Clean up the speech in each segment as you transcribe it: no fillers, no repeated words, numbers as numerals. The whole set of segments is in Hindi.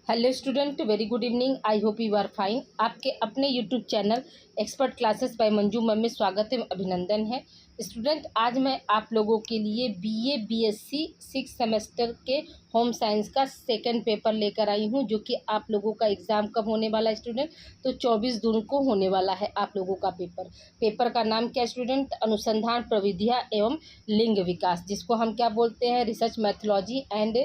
Hello student, very good evening. I hope you are fine. आपके अपने YouTube channel expert classes by Manju ma'am में स्वागत है, अभिनंदन है। स्टूडेंट, आज मैं आप लोगों के लिए बीए बीएससी 6 सेमेस्टर के होम साइंस का सेकंड पेपर लेकर आई हूं, जो कि आप लोगों का एग्ज़ाम कब होने वाला है स्टूडेंट? तो 24 जून को होने वाला है आप लोगों का पेपर का नाम क्या स्टूडेंट? अनुसंधान प्रविधियाँ एवं लिंग विकास, जिसको हम क्या बोलते हैं? Research methodology and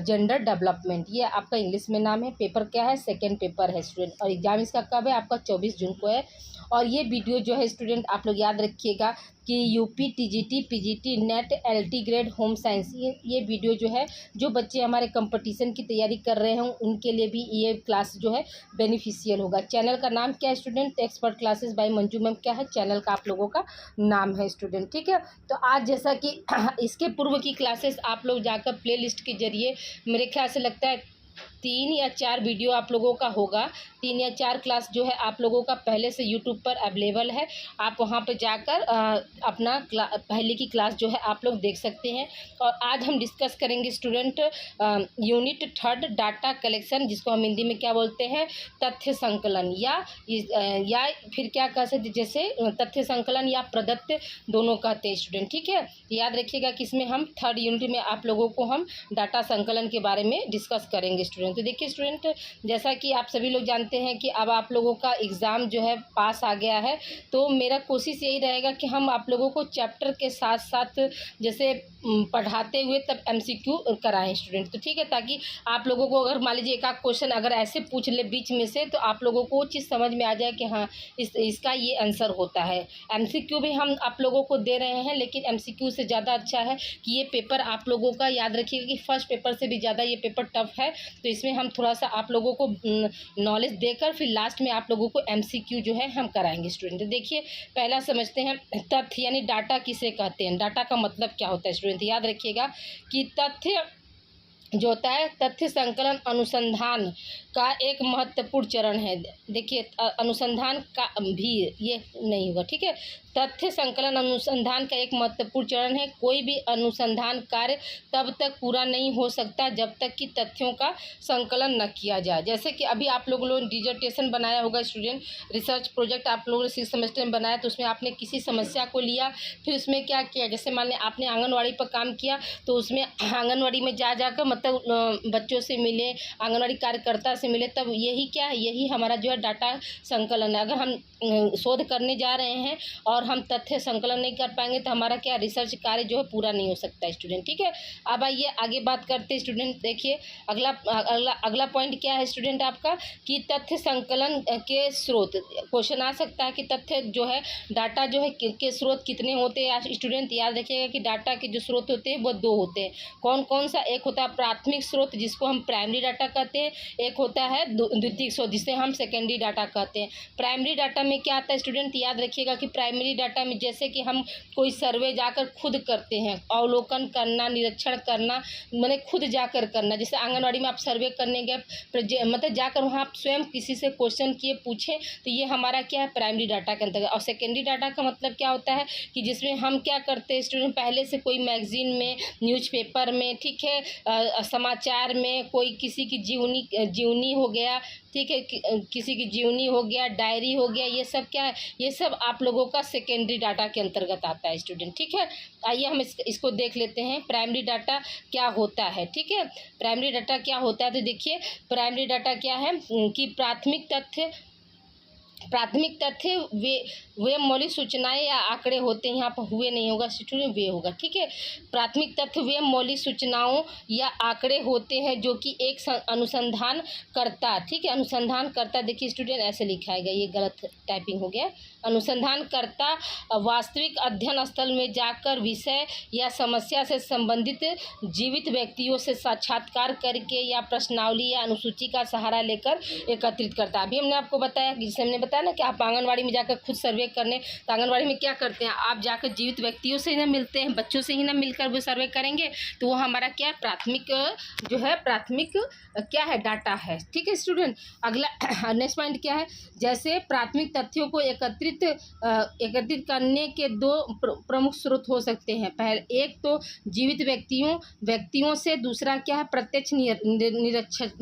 gender development. ये आपका इंग्लिश में नाम है। पेपर क्या है? सेकेंड पेपर है स्टूडेंट, और एग्ज़ाम इसका कब है? आपका 24 जून को है। और ये वीडियो जो है स्टूडेंट, आप लोग याद रखिएगा कि UP TGT PGT net LT grade home science, ये वीडियो जो है, जो बच्चे हमारे कंपटीशन की तैयारी कर रहे हैं उनके लिए भी ये क्लास जो है बेनिफिशियल होगा। चैनल का नाम क्या है student? Expert classes by Manju ma'am. क्या है चैनल का आप लोगों का नाम है स्टूडेंट, ठीक है। तो आज जैसा कि इसके पूर्व की क्लासेस आप लोग जाकर प्ले लिस्ट के जरिए, मेरे ख्याल से लगता है 3 या 4 वीडियो आप लोगों का होगा। 3 या 4 क्लास जो है आप लोगों का पहले से यूट्यूब पर अवेलेबल है। आप वहां पर जाकर अपना पहले की क्लास जो है आप लोग देख सकते हैं। और आज हम डिस्कस करेंगे स्टूडेंट यूनिट 3 डाटा कलेक्शन, जिसको हम हिंदी में क्या बोलते हैं? तथ्य संकलन, या फिर क्या कह सकते, जैसे तथ्य संकलन या प्रदत्त, दोनों कहते हैं स्टूडेंट, ठीक है। याद रखिएगा कि इसमें हम 3rd यूनिट में आप लोगों को हम डाटा संकलन के बारे में डिस्कस करेंगे स्टूडेंट। तो देखिए स्टूडेंट, जैसा कि आप सभी लोग जानते हैं कि अब आप लोगों का एग्ज़ाम जो है पास आ गया है, तो मेरा कोशिश यही रहेगा कि हम आप लोगों को चैप्टर के साथ साथ जैसे पढ़ाते हुए तब एमसीक्यू कराएं स्टूडेंट, तो ठीक है। ताकि आप लोगों को अगर मान लीजिए एक आध क्वेश्चन अगर ऐसे पूछ ले बीच में से, तो आप लोगों को वो चीज़ समझ में आ जाए कि हाँ इसका ये आंसर होता है। एमसीक्यू भी हम आप लोगों को दे रहे हैं, लेकिन एमसीक्यू से ज़्यादा अच्छा है कि ये पेपर आप लोगों का, याद रखिएगा कि फर्स्ट पेपर से भी ज़्यादा ये पेपर टफ है। तो इसमें हम थोड़ा सा आप लोगों को नॉलेज देकर फिर लास्ट में आप लोगों को एमसीक्यू जो है हम कराएंगे स्टूडेंट। तो देखिए, पहला समझते हैं तथ्य यानी डाटा किसे कहते हैं। डाटा का मतलब क्या होता है स्टूडेंट? याद रखिएगा कि तथ्य जो होता है, तथ्य संकलन अनुसंधान का एक महत्वपूर्ण चरण है। देखिए, अनुसंधान का भी ये नहीं होगा, ठीक है। तथ्य संकलन अनुसंधान का एक महत्वपूर्ण चरण है। कोई भी अनुसंधान कार्य तब तक पूरा नहीं हो सकता जब तक कि तथ्यों का संकलन न किया जाए। जैसे कि अभी आप लोगों ने डिजर्टेशन बनाया होगा स्टूडेंट, रिसर्च प्रोजेक्ट आप लोगों ने 6 सेमेस्टर में बनाया, तो उसमें आपने किसी समस्या को लिया, फिर उसमें क्या किया, जैसे मान लें आपने आंगनवाड़ी पर काम किया, तो उसमें आंगनवाड़ी में जाकर मतलब बच्चों से मिले, आंगनवाड़ी कार्यकर्ता से मिले, तब यही क्या है, यही हमारा जो है डाटा संकलन है। अगर हम शोध करने जा रहे हैं और हम तथ्य संकलन नहीं कर पाएंगे, तो हमारा क्या रिसर्च कार्य जो है पूरा नहीं हो सकता स्टूडेंट, ठीक है। अब आइए आगे बात करते हैं स्टूडेंट। देखिए, अगला पॉइंट क्या है स्टूडेंट आपका, कि तथ्य संकलन के स्रोत। क्वेश्चन आ सकता है कि तथ्य जो है, डाटा जो है के स्रोत कितने होते हैं स्टूडेंट? याद रखिएगा कि डाटा के जो स्रोत होते हैं वो 2 होते हैं। कौन कौन सा? एक होता है प्राथमिक स्रोत, जिसको हम प्राइमरी डाटा कहते हैं। एक होता है द्वितीयक स्रोत, जिसे हम सेकेंडरी डाटा कहते हैं। प्राइमरी डाटा में क्या आता है स्टूडेंट? याद रखिएगा कि प्राइमरी डाटा में जैसे कि हम कोई सर्वे जाकर खुद करते हैं, अवलोकन करना, निरीक्षण करना, मैंने खुद जाकर करना। जैसे आंगनवाड़ी में आप सर्वे करने गए, मतलब जाकर वहाँ आप स्वयं किसी से क्वेश्चन किए, पूछे, तो ये हमारा क्या है? प्राइमरी डाटा के अंतर्गत। और सेकेंडरी डाटा का मतलब क्या होता है कि जिसमें हम क्या करते हैं स्टूडेंट, पहले से कोई मैगजीन में, न्यूज़पेपर में, ठीक है, समाचार में, कोई किसी की जीवनी हो गया, ठीक है, किसी की जीवनी हो गया, डायरी हो गया, ये सब क्या है? ये सब आप लोगों का सेकेंडरी डाटा के अंतर्गत आता है स्टूडेंट, ठीक है। आइए हम इसको देख लेते हैं, प्राइमरी डाटा क्या होता है, ठीक है। प्राइमरी डाटा क्या होता है? तो देखिए, प्राइमरी डाटा क्या है कि प्राथमिक तथ्य वे मौलिक सूचनाएं या आंकड़े होते हैं। यहाँ पर हुए नहीं होगा स्टूडेंट, वे होगा, ठीक है। प्राथमिक तथ्य वे मौलिक सूचनाओं या आंकड़े होते हैं जो कि एक अनुसंधान करता, ठीक है, अनुसंधान करता। देखिए स्टूडेंट, ऐसे लिखा है, ये गलत टाइपिंग हो गया। अनुसंधान करता वास्तविक अध्ययन स्थल में जाकर विषय या समस्या से संबंधित जीवित व्यक्तियों से साक्षात्कार करके या प्रश्नावली या अनुसूची का सहारा लेकर एकत्रित करता। अभी हमने आपको बताया, जिसे हमने बताया ना कि आप आंगनवाड़ी में जाकर खुद सर्वे करने, तो आंगनवाड़ी में क्या करते हैं, आप जाकर जीवित व्यक्तियों से ही ना मिलते हैं, बच्चों से ही ना मिलकर वो सर्वे करेंगे, तो वो हमारा क्या प्राथमिक जो है प्राथमिक क्या है डाटा है। ठीक है स्टूडेंट, अगला नेक्स्ट पॉइंट क्या है, जैसे प्राथमिक तथ्यों को एकत्रित करने के दो प्रमुख स्रोत हो सकते हैं। पहले एक तो जीवित व्यक्तियों से, दूसरा क्या है प्रत्यक्ष निरीक्षक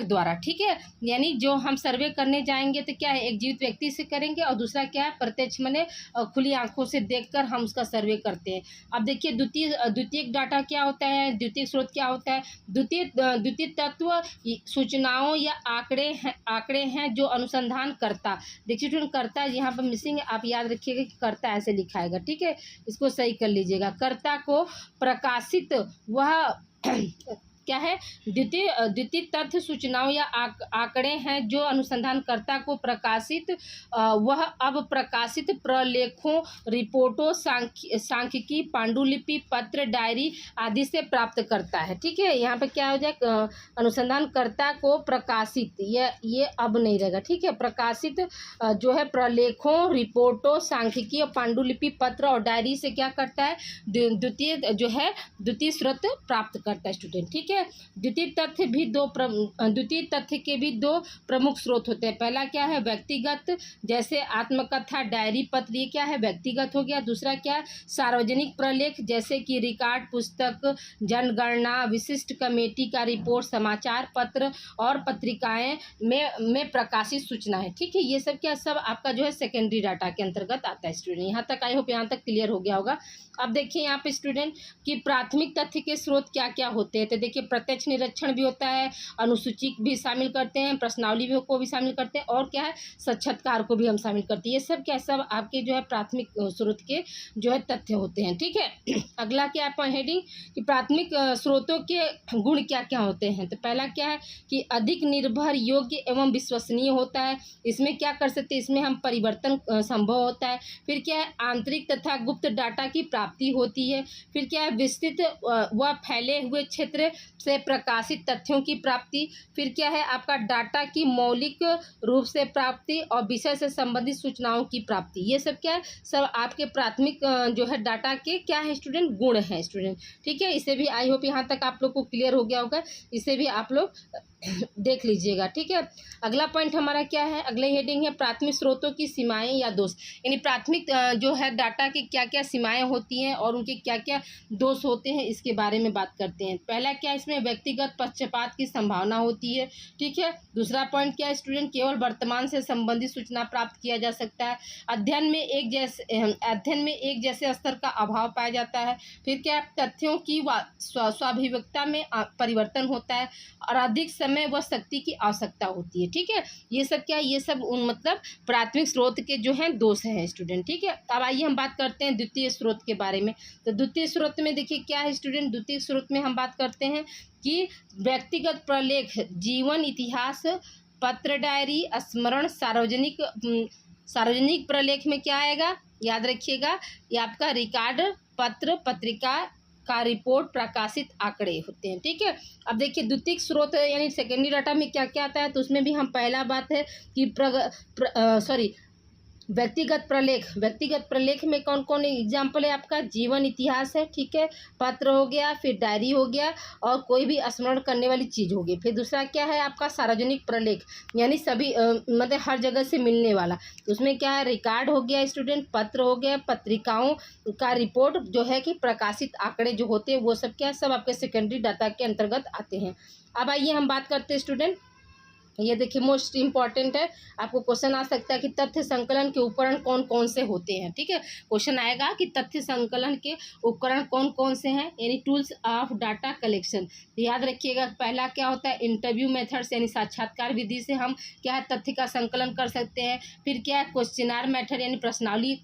द्वारा। ठीक है, यानी जो हम सर्वे करने जाएंगे तो क्या है एक जीवित व्यक्ति से करेंगे और दूसरा क्या है प्रत्यक्ष माने खुली आंखों से देखकर हम उसका सर्वे करते हैं। अब देखिए द्वितीयक डाटा क्या होता है, द्वितीयक स्रोत क्या होता है। द्वितीय तत्व सूचनाओं या आंकड़े हैं जो अनुसंधान करता, देखिए स्टूडेंट करता यहाँ पर मिसिंग है, आप याद रखिएगा कि करता ऐसे लिखाएगा। ठीक है, इसको सही कर लीजिएगा। कर्ता को प्रकाशित वह क्या है द्वितीय तथ्य सूचनाओं या आंकड़े हैं जो अनुसंधानकर्ता को प्रकाशित वह अब प्रकाशित प्रलेखों, रिपोर्टों, सांख्यिकी, पांडुलिपि, पत्र, डायरी आदि से प्राप्त करता है। ठीक है, यहाँ पे क्या हो जाए अनुसंधानकर्ता को प्रकाशित, ये अब नहीं रहेगा। ठीक है, प्रकाशित जो है प्रलेखों, रिपोर्टों, सांख्यिकी और पांडुलिपि, पत्र और डायरी से क्या करता है द्वितीय स्रोत प्राप्त करता है स्टूडेंट। ठीक है, द्वितीय तथ्य के भी दो प्रमुख स्रोत होते हैं। पहला क्या है व्यक्तिगत, जैसे आत्मकथा, डायरी, पत्र, ये क्या है व्यक्तिगत हो गया। दूसरा क्या है सार्वजनिक प्रलेख, जैसे कि रिकॉर्ड, पुस्तक, जनगणना, विशिष्ट कमेटी का रिपोर्ट, समाचार पत्र और पत्रिकाएं में प्रकाशित सूचना है। ठीक है, ये सब क्या सब आपका जो है सेकेंडरी डाटा के अंतर्गत आता है स्टूडेंट। यहाँ तक आई होप यहाँ तक क्लियर हो गया होगा। अब देखिए यहाँ पे स्टूडेंट कि प्राथमिक तथ्य के स्रोत क्या क्या होते हैं, तो देखिए प्रत्यक्ष निरीक्षण भी होता है, अनुसूची भी शामिल करते हैं, प्रश्नावली को भी शामिल करते हैं और क्या है साक्षात्कार को भी हम शामिल करते हैं। ये सब क्या सब आपके जो है प्राथमिक स्रोत के जो है तथ्य होते हैं। ठीक है, अगला क्या है हेडिंग कि प्राथमिक स्रोतों के गुण क्या क्या होते हैं। तो पहला क्या है कि अधिक निर्भर, योग्य एवं विश्वसनीय होता है। इसमें क्या कर सकते हैं, इसमें हम परिवर्तन संभव होता है। फिर क्या है आंतरिक तथा गुप्त डाटा की प्राप्ति होती है। फिर क्या है विस्तृत व फैले हुए क्षेत्र से प्रकाशित तथ्यों की प्राप्ति। फिर क्या है आपका डाटा की मौलिक रूप से प्राप्ति और विषय से संबंधित सूचनाओं की प्राप्ति। ये सब क्या है सब आपके प्राथमिक जो है डाटा के क्या है स्टूडेंट गुण हैं स्टूडेंट। ठीक है, इसे भी आई होप यहाँ तक आप लोग को क्लियर हो गया होगा, इसे भी आप लोग देख लीजिएगा। ठीक है, अगला पॉइंट हमारा क्या है, अगले हेडिंग है प्राथमिक स्रोतों की सीमाएं या दोष। यानी प्राथमिक जो है डाटा की क्या क्या सीमाएं होती हैं और उनके क्या क्या दोष होते हैं, इसके बारे में बात करते हैं। पहला क्या इसमें व्यक्तिगत पक्षपात की संभावना होती है। ठीक है, दूसरा पॉइंट क्या है स्टूडेंट केवल वर्तमान से संबंधित सूचना प्राप्त किया जा सकता है। अध्ययन में एक जैसे स्तर का अभाव पाया जाता है। फिर क्या तथ्यों की स्वाभाविकता में परिवर्तन होता है और अधिक समय व शक्ति की आवश्यकता होती है। ठीक है, ये सब क्या ये सब मतलब प्राथमिक स्रोत के जो हैं दोष हैं स्टूडेंट। ठीक है, अब आइए हम बात करते हैं द्वितीय स्रोत के बारे में। तो द्वितीय स्रोत में देखिए क्या है स्टूडेंट, द्वितीय स्रोत में हम बात करते हैं कि व्यक्तिगत प्रलेख, जीवन इतिहास, पत्र, डायरी, स्मरण, सार्वजनिक प्रलेख में क्या आएगा याद रखिएगा, ये आपका रिकॉर्ड, पत्र, पत्रिका का रिपोर्ट, प्रकाशित आंकड़े होते हैं। ठीक है, अब देखिए द्वितीय स्रोत यानी सेकेंडरी डाटा में क्या क्या आता है, तो उसमें भी हम पहला बात है कि व्यक्तिगत प्रलेख में कौन कौन एग्जाम्पल है आपका जीवन इतिहास है। ठीक है, पत्र हो गया, फिर डायरी हो गया और कोई भी स्मरण करने वाली चीज़ होगी। फिर दूसरा क्या है आपका सार्वजनिक प्रलेख यानी सभी मतलब हर जगह से मिलने वाला, उसमें क्या है रिकॉर्ड हो गया स्टूडेंट, पत्र हो गया, पत्रिकाओं का रिपोर्ट जो है कि प्रकाशित आंकड़े जो होते हैं वो सब क्या सब आपके सेकेंडरी डाटा के अंतर्गत आते हैं। अब आइए हम बात करते हैं स्टूडेंट, ये देखिए मोस्ट इम्पॉर्टेंट है, आपको क्वेश्चन आ सकता है कि तथ्य संकलन के उपकरण कौन कौन से होते हैं। ठीक है, क्वेश्चन आएगा कि तथ्य संकलन के उपकरण कौन कौन से हैं यानी टूल्स ऑफ डाटा कलेक्शन। याद रखिएगा पहला क्या होता है इंटरव्यू मेथड्स यानी साक्षात्कार विधि से हम क्या है तथ्य का संकलन कर सकते हैं। फिर क्या है क्वेश्चनर मेथड यानी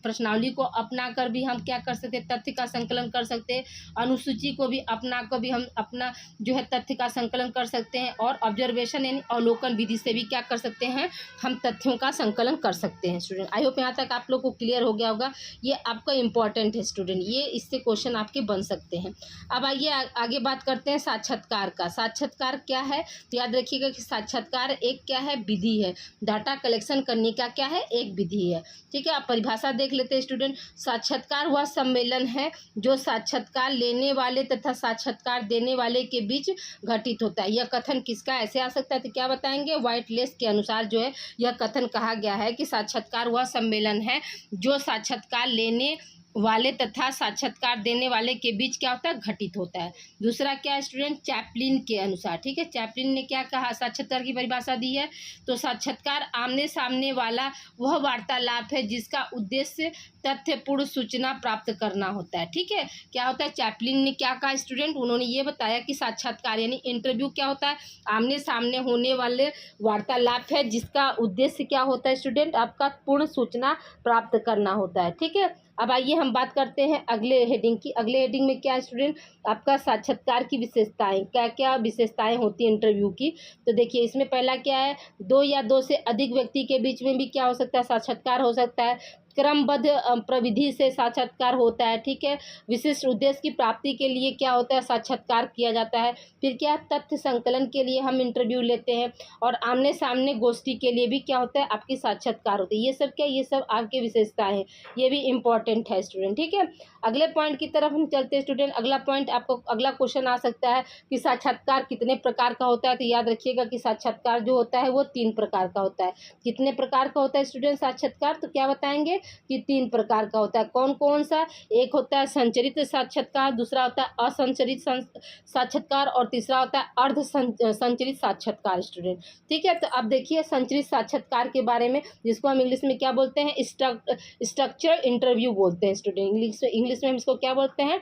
प्रश्नावली को अपना कर भी हम क्या कर सकते हैं तथ्य का संकलन कर सकते हैं। अनुसूची को भी अपना कर भी हम अपना जो है तथ्य का संकलन कर सकते हैं। और ऑब्जर्वेशन यानी अवलोकन विधि से भी क्या कर सकते हैं, हम तथ्यों का संकलन कर सकते हैं स्टूडेंट। आई होप यहाँ तक आप लोग को क्लियर हो गया होगा। ये आपका इंपॉर्टेंट है स्टूडेंट, ये इससे क्वेश्चन आपके बन सकते हैं। अब आइए आगे बात करते हैं साक्षात्कार का। साक्षात्कार क्या है, तो याद रखिएगा कि साक्षात्कार एक क्या है, विधि है। डाटा कलेक्शन करने का क्या है, एक विधि है। ठीक है, आप परिभाषा देख लेते हैं स्टूडेंट। साक्षात्कार वह सम्मेलन है जो साक्षात्कार लेने वाले तथा साक्षात्कार देने वाले के बीच घटित होता है। यह कथन किसका ऐसे आ सकता है, तो क्या बताएंगे, व्हाइटलेस के अनुसार जो है यह कथन कहा गया है कि साक्षात्कार वह सम्मेलन है जो साक्षात्कार लेने वाले तथा साक्षात्कार देने वाले के बीच क्या होता है, घटित होता है। दूसरा क्या है स्टूडेंट, चैपलिन के अनुसार। ठीक है, चैपलिन ने क्या कहा, साक्षात्कार की परिभाषा दी है, तो साक्षात्कार आमने सामने वाला वह वार्तालाप है जिसका उद्देश्य तथ्यपूर्ण सूचना प्राप्त करना होता है। ठीक है, क्या होता है, चैपलिन ने क्या कहा स्टूडेंट, उन्होंने ये बताया कि साक्षात्कार यानी इंटरव्यू क्या होता है, आमने सामने होने वाले वार्तालाप है जिसका उद्देश्य क्या होता है स्टूडेंट, आपका पूर्ण सूचना प्राप्त करना होता है। ठीक है, अब आइए हम बात करते हैं अगले हेडिंग की। अगले हेडिंग में क्या है स्टूडेंट, आपका साक्षात्कार की विशेषताएं, क्या क्या विशेषताएं होती हैं इंटरव्यू की। तो देखिए इसमें पहला क्या है, दो या दो से अधिक व्यक्ति के बीच में भी क्या हो सकता है, साक्षात्कार हो सकता है। क्रमबद्ध प्रविधि से साक्षात्कार होता है। ठीक है, विशिष्ट उद्देश्य की प्राप्ति के लिए क्या होता है, साक्षात्कार किया जाता है। फिर क्या, तथ्य संकलन के लिए हम इंटरव्यू लेते हैं, और आमने सामने गोष्ठी के लिए भी क्या होता है, आपकी साक्षात्कार होती है। ये सब क्या, ये सब आपकी विशेषताएं हैं, ये भी इंपॉर्टेंट है स्टूडेंट। ठीक है, अगले पॉइंट की तरफ हम चलते हैं स्टूडेंट। अगला पॉइंट आपको, अगला क्वेश्चन आ सकता है कि साक्षात्कार कितने प्रकार का होता है। तो याद रखिएगा कि साक्षात्कार जो होता है वो 3 प्रकार का होता है। कितने प्रकार का होता है स्टूडेंट साक्षात्कार, तो क्या बताएंगे कि 3 प्रकार का होता है। कौन कौन सा, एक होता है संचरित साक्षात्कार, दूसरा होता है असंचरित साक्षात्कार, और तीसरा होता है अर्ध संचरित साक्षात्कार स्टूडेंट। ठीक है, तो अब देखिए संचरित साक्षात्कार के बारे में, जिसको हम इंग्लिश में क्या बोलते हैं, स्ट्रक्चर इंटरव्यू बोलते हैं स्टूडेंट। इंग्लिश में हम इसको क्या बोलते हैं,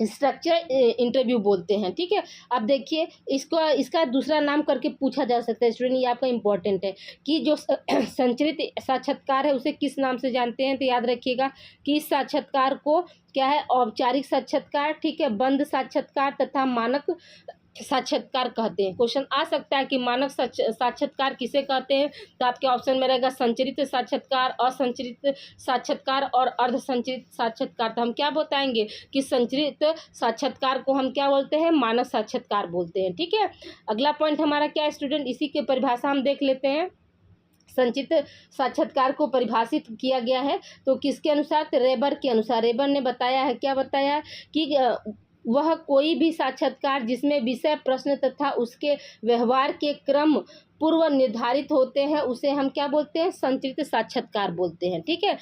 स्ट्रक्चर इंटरव्यू बोलते हैं। ठीक है, अब देखिए इसका दूसरा नाम करके पूछा जा सकता है स्टूडेंट, ये आपका इंपॉर्टेंट है कि जो संचरित साक्षात्कार है उसे किस नाम से जानते हैं। तो याद रखिएगा कि इस साक्षात्कार को क्या है, औपचारिक साक्षात्कार, ठीक है, बंद साक्षात्कार तथा मानक साक्षात्कार कहते हैं। क्वेश्चन आ सकता है कि मानक साक्षात्कार किसे कहते हैं, तो आपके ऑप्शन में रहेगा संचरित साक्षात्कार, असंचरित साक्षात्कार और अर्ध संचरित साक्षात्कार। तो हम क्या बताएंगे कि संचरित साक्षात्कार को हम क्या बोलते हैं, मानक साक्षात्कार बोलते हैं। ठीक है, अगला पॉइंट हमारा क्या है स्टूडेंट, इसी की परिभाषा हम देख लेते हैं। संचित साक्षात्कार को परिभाषित किया गया है तो किसके अनुसार, तो रेबर के अनुसार। रेबर ने बताया है, क्या बताया है कि वह कोई भी साक्षात्कार जिसमें विषय, प्रश्न तथा उसके व्यवहार के क्रम पूर्व निर्धारित होते हैं उसे हम क्या बोलते हैं, संचरित साक्षात्कार बोलते हैं। ठीक है,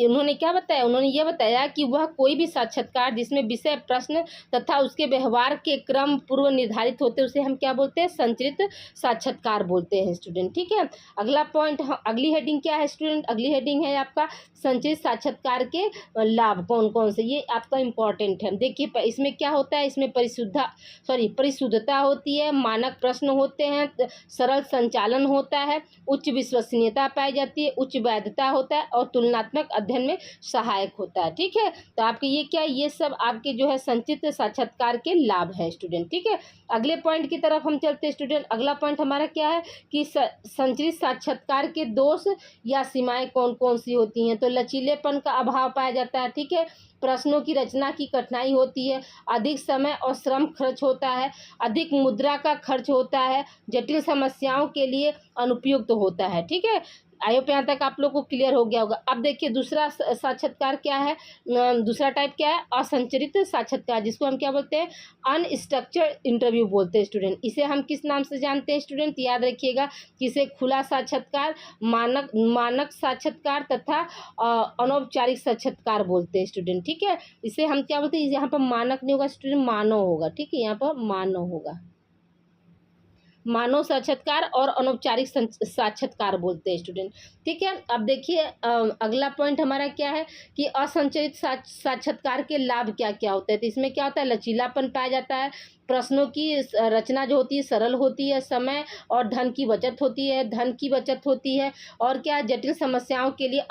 उन्होंने क्या बताया, उन्होंने ये बताया कि वह कोई भी साक्षात्कार जिसमें विषय, प्रश्न तथा उसके व्यवहार के क्रम पूर्व निर्धारित होते हैं उसे हम क्या बोलते हैं, संचरित साक्षात्कार बोलते हैं स्टूडेंट। ठीक है, अगला पॉइंट, अगली हेडिंग क्या है स्टूडेंट, अगली हेडिंग है आपका संचरित साक्षात्कार के लाभ कौन कौन से, ये आपका इंपॉर्टेंट है। देखिए इसमें क्या होता है, इसमें परिशुद्धता होती है, मानक प्रश्न होते हैं, सरल संचालन होता है, उच्च विश्वसनीयता पाई जाती है, उच्च वैधता होता है और तुलनात्मक अध्ययन में सहायक होता है। ठीक है, तो आपके ये क्या, ये सब आपके जो है संचित साक्षात्कार के लाभ हैं स्टूडेंट। ठीक है, अगले पॉइंट की तरफ हम चलते हैं स्टूडेंट। अगला पॉइंट हमारा क्या है कि संचित साक्षात्कार के दोष या सीमाएं कौन कौन सी होती हैं। तो लचीलेपन का अभाव पाया जाता है। ठीक है, प्रश्नों की रचना की कठिनाई होती है, अधिक समय और श्रम खर्च होता है, अधिक मुद्रा का खर्च होता है, जटिल समस्याओं के लिए अनुपयुक्त होता है। ठीक है, आई होप यहाँ तक आप लोग को क्लियर हो गया होगा। अब देखिए दूसरा साक्षात्कार क्या है, दूसरा टाइप क्या है, असंचरित साक्षात्कार, जिसको हम क्या बोलते हैं, अनस्ट्रक्चर्ड इंटरव्यू बोलते हैं स्टूडेंट। इसे हम किस नाम से जानते हैं स्टूडेंट, याद रखिएगा कि इसे खुला साक्षात्कार, मानक साक्षात्कार तथा अनौपचारिक साक्षात्कार बोलते हैं स्टूडेंट। ठीक है, इसे हम क्या बोलते हैं, यहाँ पर मानक नहीं होगा स्टूडेंट, मानव होगा। ठीक है, यहाँ पर मानव होगा, मानव साक्षात्कार और अनौपचारिक साक्षात्कार बोलते हैं स्टूडेंट। ठीक है, अब देखिए अगला पॉइंट हमारा क्या है कि असंचरित साक्षात्कार के लाभ क्या क्या होते हैं। तो इसमें क्या होता है, लचीलापन पाया जाता है, प्रश्नों की रचना जो होती है सरल होती है, समय और धन की बचत होती है और क्या जटिल समस्याओं के लिए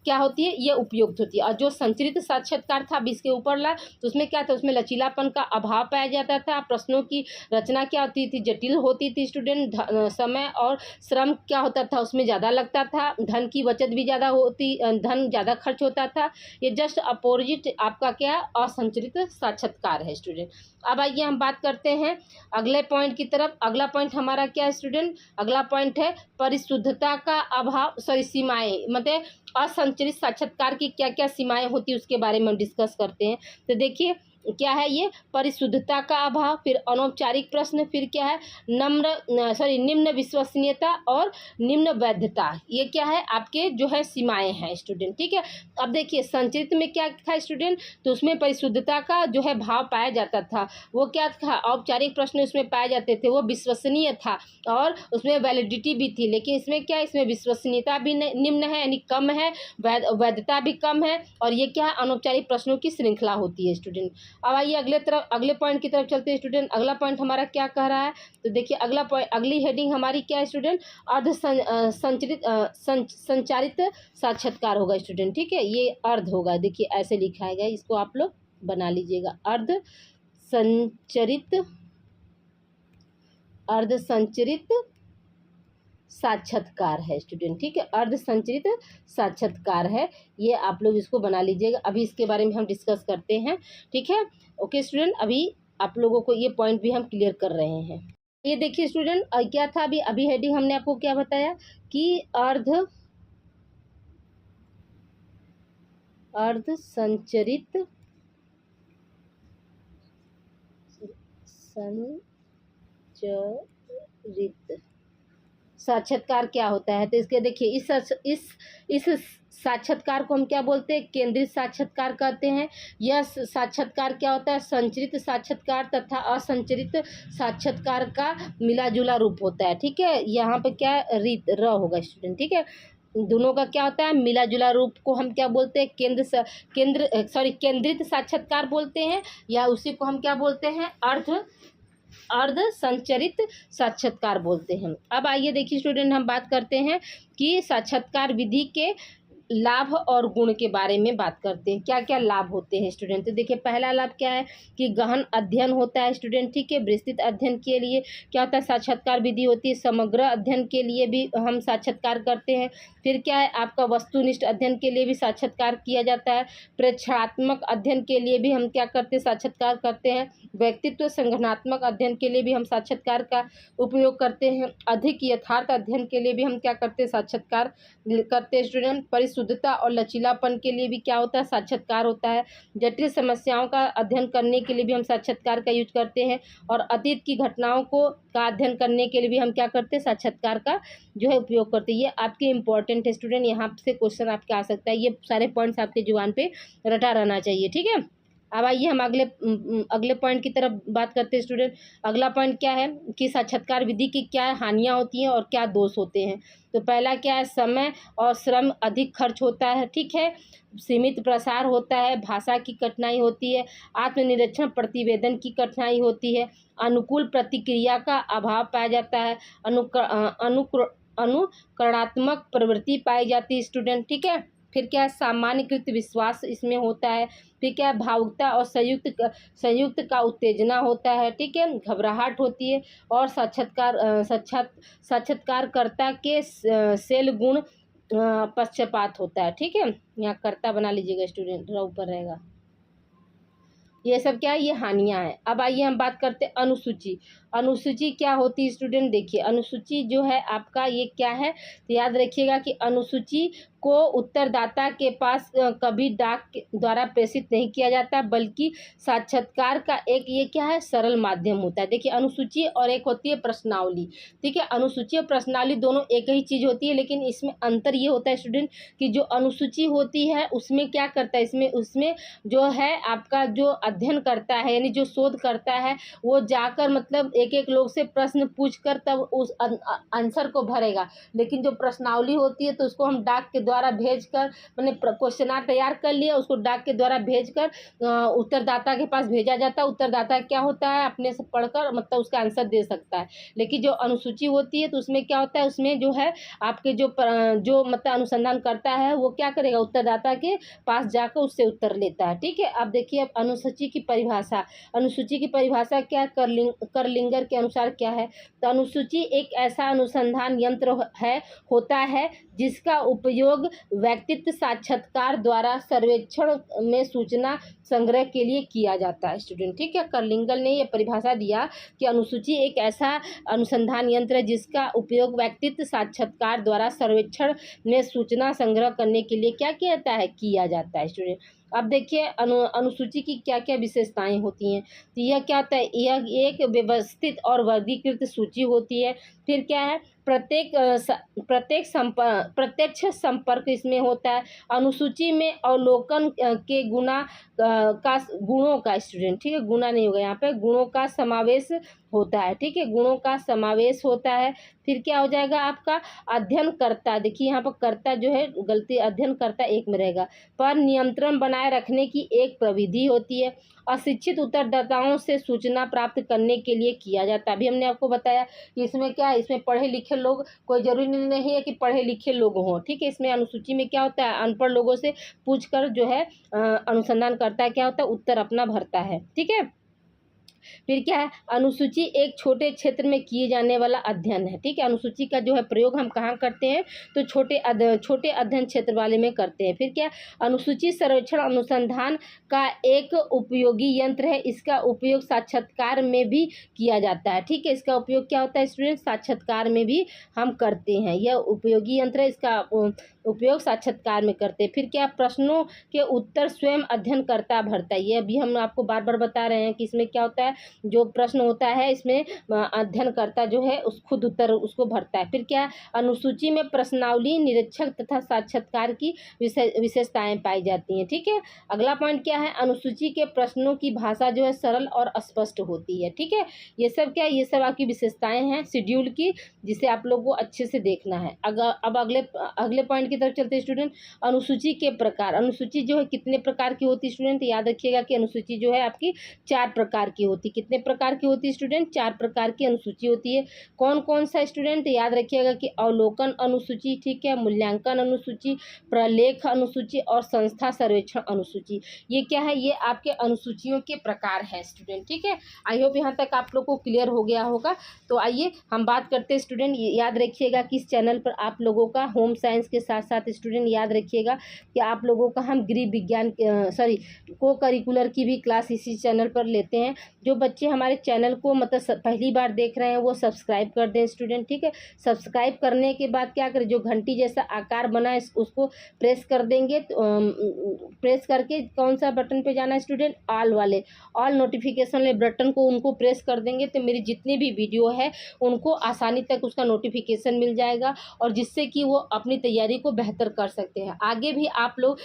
क्या होती है, ये उपयुक्त होती है। और जो संचरित साक्षात्कार था, अब इसके ऊपर ला, तो उसमें क्या था, उसमें लचीलापन का अभाव पाया जाता था। प्रश्नों की रचना क्या होती थी, जटिल होती थी स्टूडेंट। समय और श्रम क्या होता था, उसमें ज़्यादा लगता था। धन की बचत भी ज़्यादा होती, धन ज़्यादा खर्च होता था। ये जस्ट अपोजिट आपका क्या असंचरित साक्षात्कार है स्टूडेंट। अब आइए हम बात करते हैं अगले पॉइंट की तरफ। अगला पॉइंट हमारा क्या है स्टूडेंट, अगला पॉइंट है परिशुद्धता का अभाव, सीमाएं, मतलब असंचरित साक्षात्कार की क्या क्या सीमाएं होती है उसके बारे में हम डिस्कस करते हैं। तो देखिए क्या है ये, परिशुद्धता का अभाव, फिर अनौपचारिक प्रश्न, फिर क्या है निम्न विश्वसनीयता और निम्न वैधता। ये क्या है आपके जो है सीमाएं हैं स्टूडेंट, ठीक है। अब देखिए संचरित में क्या था स्टूडेंट, तो उसमें परिशुद्धता का जो है भाव पाया जाता था। वो क्या था, औपचारिक प्रश्न उसमें पाए जाते थे, वो विश्वसनीय था और उसमें वैलिडिटी भी थी। लेकिन इसमें क्या, इसमें विश्वसनीयता भी निम्न है, यानी कम है, वैधता भी कम है, और ये क्या है अनौपचारिक प्रश्नों की श्रृंखला होती है स्टूडेंट। अब आइए अगले पॉइंट की तरफ चलते हैं स्टूडेंट। अगला पॉइंट हमारा क्या कह रहा है, तो देखिए अगला पॉइंट, अगली हेडिंग हमारी क्या है स्टूडेंट, संचारित साक्षात्कार होगा स्टूडेंट, ठीक है। ये अर्ध होगा, देखिए ऐसे लिखा है, इसको आप लोग बना लीजिएगा। अर्ध संचरित साक्षात्कार है स्टूडेंट, ठीक है। अर्ध संचरित साक्षात्कार है, ये आप लोग इसको बना लीजिएगा। अभी इसके बारे में हम डिस्कस करते हैं, ठीक है। ओके स्टूडेंट, अभी आप लोगों को ये पॉइंट भी हम क्लियर कर रहे हैं। ये देखिए स्टूडेंट, क्या था अभी हेडिंग हमने आपको क्या बताया कि अर्ध संचरित साक्षात्कार क्या होता है। तो इसके देखिए इस साक्षात्कार को हम क्या बोलते हैं, केंद्रित साक्षात्कार कहते हैं। यह साक्षात्कार क्या होता है, संचरित साक्षात्कार तथा असंचरित साक्षात्कार का मिला जुला रूप होता है, ठीक है। यहाँ पे क्या र होगा स्टूडेंट, ठीक है। दोनों का क्या होता है, मिला जुला रूप को हम क्या बोलते हैं, केंद्रित साक्षात्कार बोलते हैं, या उसी को हम क्या बोलते हैं, अर्ध संचरित साक्षात्कार बोलते हैं। अब आइए देखिए स्टूडेंट, हम बात करते हैं कि साक्षात्कार विधि के लाभ और गुण के बारे में बात करते हैं। क्या क्या लाभ होते हैं स्टूडेंट, तो देखिए पहला लाभ क्या है कि गहन अध्ययन होता है स्टूडेंट, ठीक है। विस्तृत अध्ययन के लिए क्या होता है, साक्षात्कार विधि होती है। समग्र अध्ययन के लिए भी हम साक्षात्कार करते हैं। फिर क्या है आपका वस्तुनिष्ठ अध्ययन के लिए भी साक्षात्कार किया जाता है। प्रेक्षात्मक अध्ययन के लिए भी हम क्या करते हैं, साक्षात्कार करते हैं। व्यक्तित्व संगठनात्मक अध्ययन के लिए भी हम साक्षात्कार का उपयोग करते हैं। अधिक यथार्थ अध्ययन के लिए भी हम क्या करते हैं, साक्षात्कार करते हैं स्टूडेंट। परिशुद्धता और लचीलापन के लिए भी क्या होता है, साक्षात्कार होता है। जटिल समस्याओं का अध्ययन करने के लिए भी हम साक्षात्कार का यूज करते हैं। और अतीत की घटनाओं का अध्ययन करने के लिए भी हम क्या करते हैं, साक्षात्कार का जो है उपयोग करते हैं। ये आपके इंपॉर्टेंट है स्टूडेंट, यहाँ से क्वेश्चन आपके आ सकता है। ये सारे पॉइंट्स आपके जुबान पे रटा रहना चाहिए, ठीक है। अब आइए हम अगले पॉइंट की तरफ बात करते हैं स्टूडेंट। अगला पॉइंट क्या है कि साक्षात्कार विधि की क्या हानियाँ होती हैं और क्या दोष होते हैं। तो पहला क्या है, समय और श्रम अधिक खर्च होता है, ठीक है। सीमित प्रसार होता है, भाषा की कठिनाई होती है, आत्मनिरीक्षण प्रतिवेदन की कठिनाई होती है, अनुकूल प्रतिक्रिया का अभाव पाया जाता है, अनुकरणात्मक प्रवृत्ति पाई जाती है स्टूडेंट, ठीक है। फिर क्या है, सामान्यकृत विश्वास इसमें होता है। फिर क्या है, भावुकता और संयुक्त का उत्तेजना होता है, ठीक है। घबराहट होती है और साक्षात्कारकर्ता के सेल गुण पक्षपात होता है, ठीक है। यहाँ कर्ता बना लीजिएगा स्टूडेंट, ऊपर रहेगा। ये सब क्या है, ये हानियां हैं। अब आइए हम बात करते हैं अनुसूची। अनुसूची क्या होती है स्टूडेंट, देखिए अनुसूची जो है आपका ये क्या है, तो याद रखिएगा कि अनुसूची को उत्तरदाता के पास कभी डाक द्वारा प्रेषित नहीं किया जाता, बल्कि साक्षात्कार का एक ये क्या है, सरल माध्यम होता है। देखिए अनुसूची और एक होती है प्रश्नावली, ठीक है। अनुसूची और प्रश्नावली दोनों एक ही चीज़ होती है, लेकिन इसमें अंतर ये होता है स्टूडेंट कि जो अनुसूची होती है उसमें क्या करता है, उसमें जो है आपका जो अध्ययन करता है यानी जो शोध करता है वो जाकर मतलब एक एक लोग से प्रश्न पूछकर तब उस आंसर को भरेगा। लेकिन जो प्रश्नावली होती है तो उसको हम डाक के द्वारा भेजकर, मैंने क्वेश्चनार तैयार कर लिया, उसको डाक के द्वारा भेजकर उत्तरदाता के पास भेजा जाता है। उत्तरदाता क्या होता है अपने से पढ़कर मतलब उसका आंसर दे सकता है। लेकिन जो अनुसूची होती है तो उसमें क्या होता है, उसमें जो है आपके जो मतलब अनुसंधान करता है वो क्या करेगा, उत्तरदाता के पास जाकर उससे उत्तर लेता है। ठीक है, अब देखिए अब अनुसूची की परिभाषा। अनुसूची की परिभाषा क्या, करलिंगर के अनुसार क्या है, तो अनुसूची एक ऐसा अनुसंधान यंत्र है होता है जिसका उपयोग व्यक्तित्व साक्षात्कार द्वारा सर्वेक्षण में सूचना संग्रह के लिए किया जाता है स्टूडेंट। ठीक है, करलिंगल ने यह परिभाषा दिया कि अनुसूची एक ऐसा अनुसंधान यंत्र है जिसका उपयोग व्यक्तित्व साक्षात्कार द्वारा सर्वेक्षण में सूचना संग्रह करने के लिए क्या किया जाता है, किया जाता है स्टूडेंट। अब देखिए अनुसूची की क्या क्या विशेषताएं होती हैं, तो यह क्या होता है, यह एक व्यवस्थित और वर्गीकृत सूची होती है। फिर क्या है, प्रत्यक्ष संपर्क इसमें होता है। अनुसूची में अवलोकन के गुणों का स्टूडेंट, ठीक है, गुना नहीं होगा यहाँ पे, गुणों का समावेश होता है। ठीक है, गुणों का समावेश होता है। फिर क्या हो जाएगा आपका अध्ययनकर्ता, देखिए यहाँ पर कर्ता जो है गलती, अध्ययनकर्ता एक में रहेगा, पर नियंत्रण बनाए रखने की एक प्रविधि होती है। अशिक्षित उत्तरदाताओं से सूचना प्राप्त करने के लिए किया जाता है। अभी हमने आपको बताया कि इसमें क्या है, इसमें पढ़े लिखे लोग, कोई जरूरी नहीं है कि पढ़े लिखे लोग हों। ठीक है, इसमें अनुसूची में क्या होता है, अनपढ़ लोगों से पूछकर जो है अनुसंधान करता है, क्या होता है, उत्तर अपना भरता है। ठीक है, फिर क्या है, अनुसूची एक छोटे क्षेत्र में किए जाने वाला अध्ययन है। ठीक है, अनुसूची का जो है प्रयोग हम कहाँ करते हैं, तो छोटे अध्ययन क्षेत्र वाले में करते हैं। फिर क्या, अनुसूची सर्वेक्षण अनुसंधान का एक उपयोगी यंत्र है। इसका उपयोग साक्षात्कार में भी किया जाता है। ठीक है, इसका उपयोग क्या होता है स्टूडेंट, साक्षात्कार में भी हम करते हैं। यह उपयोगी यंत्र है, इसका उपयोग साक्षात्कार में करते हैं। फिर क्या, प्रश्नों के उत्तर स्वयं अध्ययनकर्ता भरता है। ये अभी हम आपको बार बार बता रहे हैं कि इसमें क्या होता है, जो प्रश्न होता है इसमें अध्ययनकर्ता जो है उस खुद उत्तर उसको भरता है। फिर क्या, अनुसूची में प्रश्नावली, निरीक्षक तथा साक्षात्कार की विशेषताएं पाई जाती हैं। ठीक है, अगला पॉइंट क्या है, अनुसूची के प्रश्नों की भाषा जो है सरल और स्पष्ट होती है। ठीक है, ये सब क्या है, ये सब आपकी विशेषताएं हैं शेड्यूल की, जिसे आप लोग को अच्छे से देखना है। अब अगले पॉइंट की तरफ चलते हैं स्टूडेंट। अनुसूची के प्रकार, अनुसूची जो है कितने प्रकार की होती है स्टूडेंट, याद रखिएगा कि अनुसूची जो है आपकी 4 प्रकार की होती है। कितने प्रकार की होती है स्टूडेंट, 4 प्रकार की अनुसूची होती है। कौन कौन सा स्टूडेंट, याद रखिएगा कि अवलोकन अनुसूची, ठीक है, मूल्यांकन अनुसूची, प्रलेख अनुसूची और संस्था सर्वेक्षण अनुसूची। ये क्या है, ये आपके अनुसूचियों के प्रकार हैं स्टूडेंट। ठीक है, आई होप यहाँ तक आप लोग को क्लियर हो गया होगा। तो आइए हम बात करते हैं स्टूडेंट, याद रखिएगा कि इस चैनल पर आप लोगों का होम साइंस के साथ साथ स्टूडेंट याद रखिएगा कि आप लोगों का हम गृह विज्ञान को करिकुलर की भी क्लास इसी चैनल पर लेते हैं। जो बच्चे हमारे चैनल को मतलब पहली बार देख रहे हैं वो सब्सक्राइब कर दें स्टूडेंट। ठीक है, सब्सक्राइब करने के बाद क्या करें, जो घंटी जैसा आकार बना है उसको प्रेस कर देंगे। प्रेस करके कौन सा बटन पे जाना है स्टूडेंट, ऑल वाले, ऑल नोटिफिकेशन वाले बटन को उनको प्रेस कर देंगे तो मेरी जितनी भी वीडियो है उनको आसानी तक उसका नोटिफिकेशन मिल जाएगा, और जिससे कि वो अपनी तैयारी को बेहतर कर सकते हैं। आगे भी आप लोग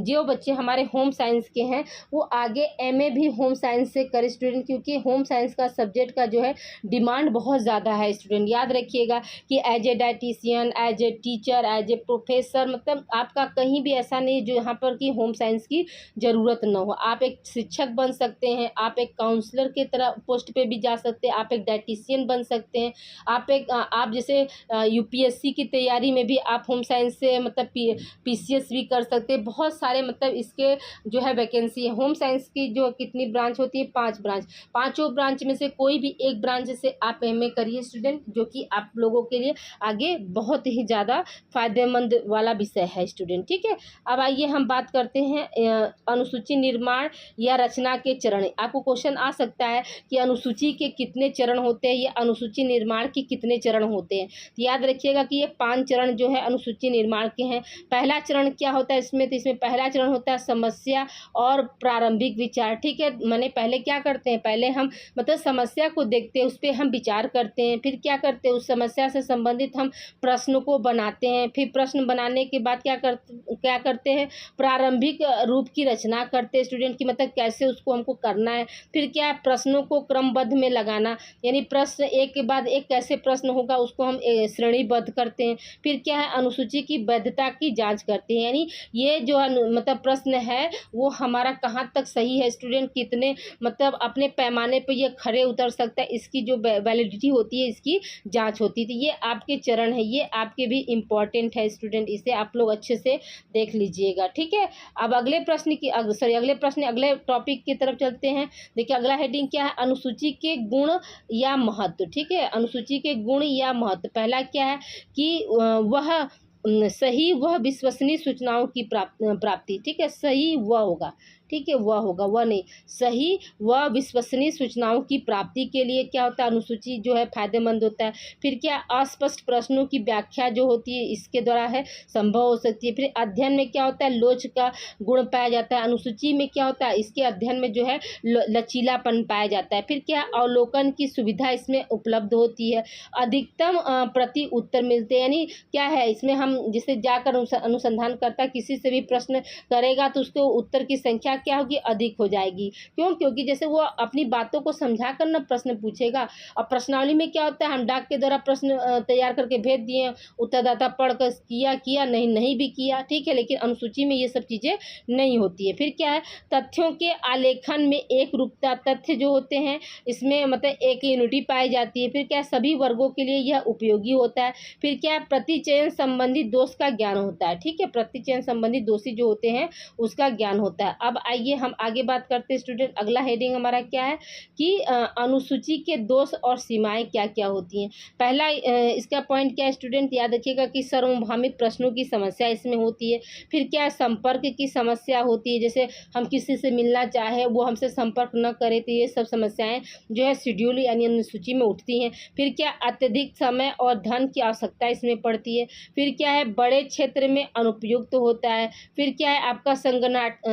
जो बच्चे हमारे होम साइंस के हैं वो आगे MA भी होम साइंस से करें स्टूडेंट, क्योंकि होम साइंस का सब्जेक्ट का जो है डिमांड बहुत ज़्यादा है स्टूडेंट। याद रखिएगा कि as a dietitian, as a teacher, as a professor, मतलब आपका कहीं भी ऐसा नहीं जो यहाँ पर कि होम साइंस की ज़रूरत न हो। आप एक शिक्षक बन सकते हैं, आप एक काउंसलर के तरह पोस्ट पे भी जा सकते हैं, आप एक डाइटिशियन बन सकते हैं, आप जैसे UPSC की तैयारी में भी आप होम साइंस से मतलब PCS भी कर सकते हैं। बहुत सारे मतलब इसके जो है वैकेंसी है। होम साइंस की जो कितनी ब्रांच होती है, 5 ब्रांच, पांचों ब्रांच में से कोई भी एक ब्रांच से आप MA करिए स्टूडेंट, जो कि आप लोगों के लिए आगे बहुत ही ज़्यादा फायदेमंद वाला विषय है स्टूडेंट। ठीक है, अब आइए हम बात करते हैं अनुसूची निर्माण या रचना के चरण। आपको क्वेश्चन आ सकता है कि अनुसूची के कितने चरण होते हैं या अनुसूची निर्माण के कितने चरण होते हैं। तो याद रखिएगा कि ये 5 चरण जो है अनुसूची निर्माण प्रकार के हैं। पहला चरण क्या होता है इसमें, तो इसमें पहला चरण होता है समस्या और प्रारंभिक विचार। ठीक है, मैंने पहले क्या करते हैं, पहले हम मतलब समस्या को देखते हैं, उस पर हम विचार करते हैं, फिर क्या करते हैं, उस समस्या से संबंधित हम प्रश्नों को बनाते हैं, फिर प्रश्न बनाने के बाद क्या करते हैं, प्रारंभिक रूप की रचना करते हैं स्टूडेंट की, मतलब कैसे उसको हमको करना है। फिर क्या है, प्रश्नों को क्रमबद्ध में लगाना, यानी प्रश्न एक के बाद एक कैसे प्रश्न होगा उसको हम श्रेणीबद्ध करते हैं। फिर क्या है, अनुसूची की वैधता की जांच करते हैं, यानी ये जो मतलब प्रश्न है वो हमारा कहाँ तक सही है स्टूडेंट, कितने मतलब अपने पैमाने पे ये खरे उतर सकता है, इसकी जो वैलिडिटी होती है इसकी जांच होती थी। ये आपके चरण है, ये आपके भी इम्पॉर्टेंट है स्टूडेंट, इसे आप लोग अच्छे से देख लीजिएगा। ठीक है, अब अगले अगले टॉपिक की तरफ चलते हैं। देखिए अगला हेडिंग क्या है, अनुसूची के गुण या महत्व। ठीक है, अनुसूची के गुण या महत्व। पहला क्या है कि वह सही वह विश्वसनीय सूचनाओं की प्राप्ति। ठीक है, सही वह होगा, ठीक है, वह होगा, वह नहीं, सही व विश्वसनीय सूचनाओं की प्राप्ति के लिए क्या होता है, अनुसूची जो है फायदेमंद होता है। फिर क्या, अस्पष्ट प्रश्नों की व्याख्या जो होती है इसके द्वारा है संभव हो सकती है। फिर अध्ययन में क्या होता है, लोच का गुण पाया जाता है। अनुसूची में क्या होता है, इसके अध्ययन में जो है लचीलापन पाया जाता है। फिर क्या, अवलोकन की सुविधा इसमें उपलब्ध होती है। अधिकतम प्रति उत्तर मिलते हैं, यानी क्या है इसमें हम जिसे जाकर अनुसंधान करता किसी से भी प्रश्न करेगा तो उसको उत्तर की संख्या क्या होगी, अधिक हो जाएगी। क्यों, क्योंकि जैसे वो अपनी बातों को समझा कर ना प्रश्न पूछेगा। और प्रश्नावली में क्या होता है, हम डाक के द्वारा प्रश्न तैयार करके भेज दिए, उत्तरदाता पढ़कर किया नहीं भी किया, ठीक है, लेकिन अनुसूची में ये सब चीज़ें नहीं होती है। फिर क्या है, तथ्यों के आलेखन में एक रूपता, तथ्य जो होते हैं इसमें मतलब एक यूनिटी पाई जाती है। फिर क्या है, सभी वर्गों के लिए यह उपयोगी होता है। फिर क्या है, प्रतिचयन संबंधी दोष का ज्ञान होता है। ठीक है, प्रतिचयन संबंधी दोषी जो होते हैं उसका ज्ञान होता है। अब आइए हम आगे बात करते हैं स्टूडेंट, अगला हेडिंग हमारा क्या है कि अनुसूची के दोष और सीमाएं क्या क्या होती हैं। पहला इसका पॉइंट क्या है स्टूडेंट, याद रखिएगा कि सार्वभौमिक प्रश्नों की समस्या इसमें होती है। फिर क्या है, संपर्क की समस्या होती है, जैसे हम किसी से मिलना चाहे वो हमसे संपर्क न करे, तो ये सब समस्याएं जो है शेड्यूल यानी अनुसूची में उठती हैं। फिर क्या, अत्यधिक समय और धन की आवश्यकता इसमें पड़ती है। फिर क्या है, बड़े क्षेत्र में अनुपयुक्त होता है। फिर क्या है, आपका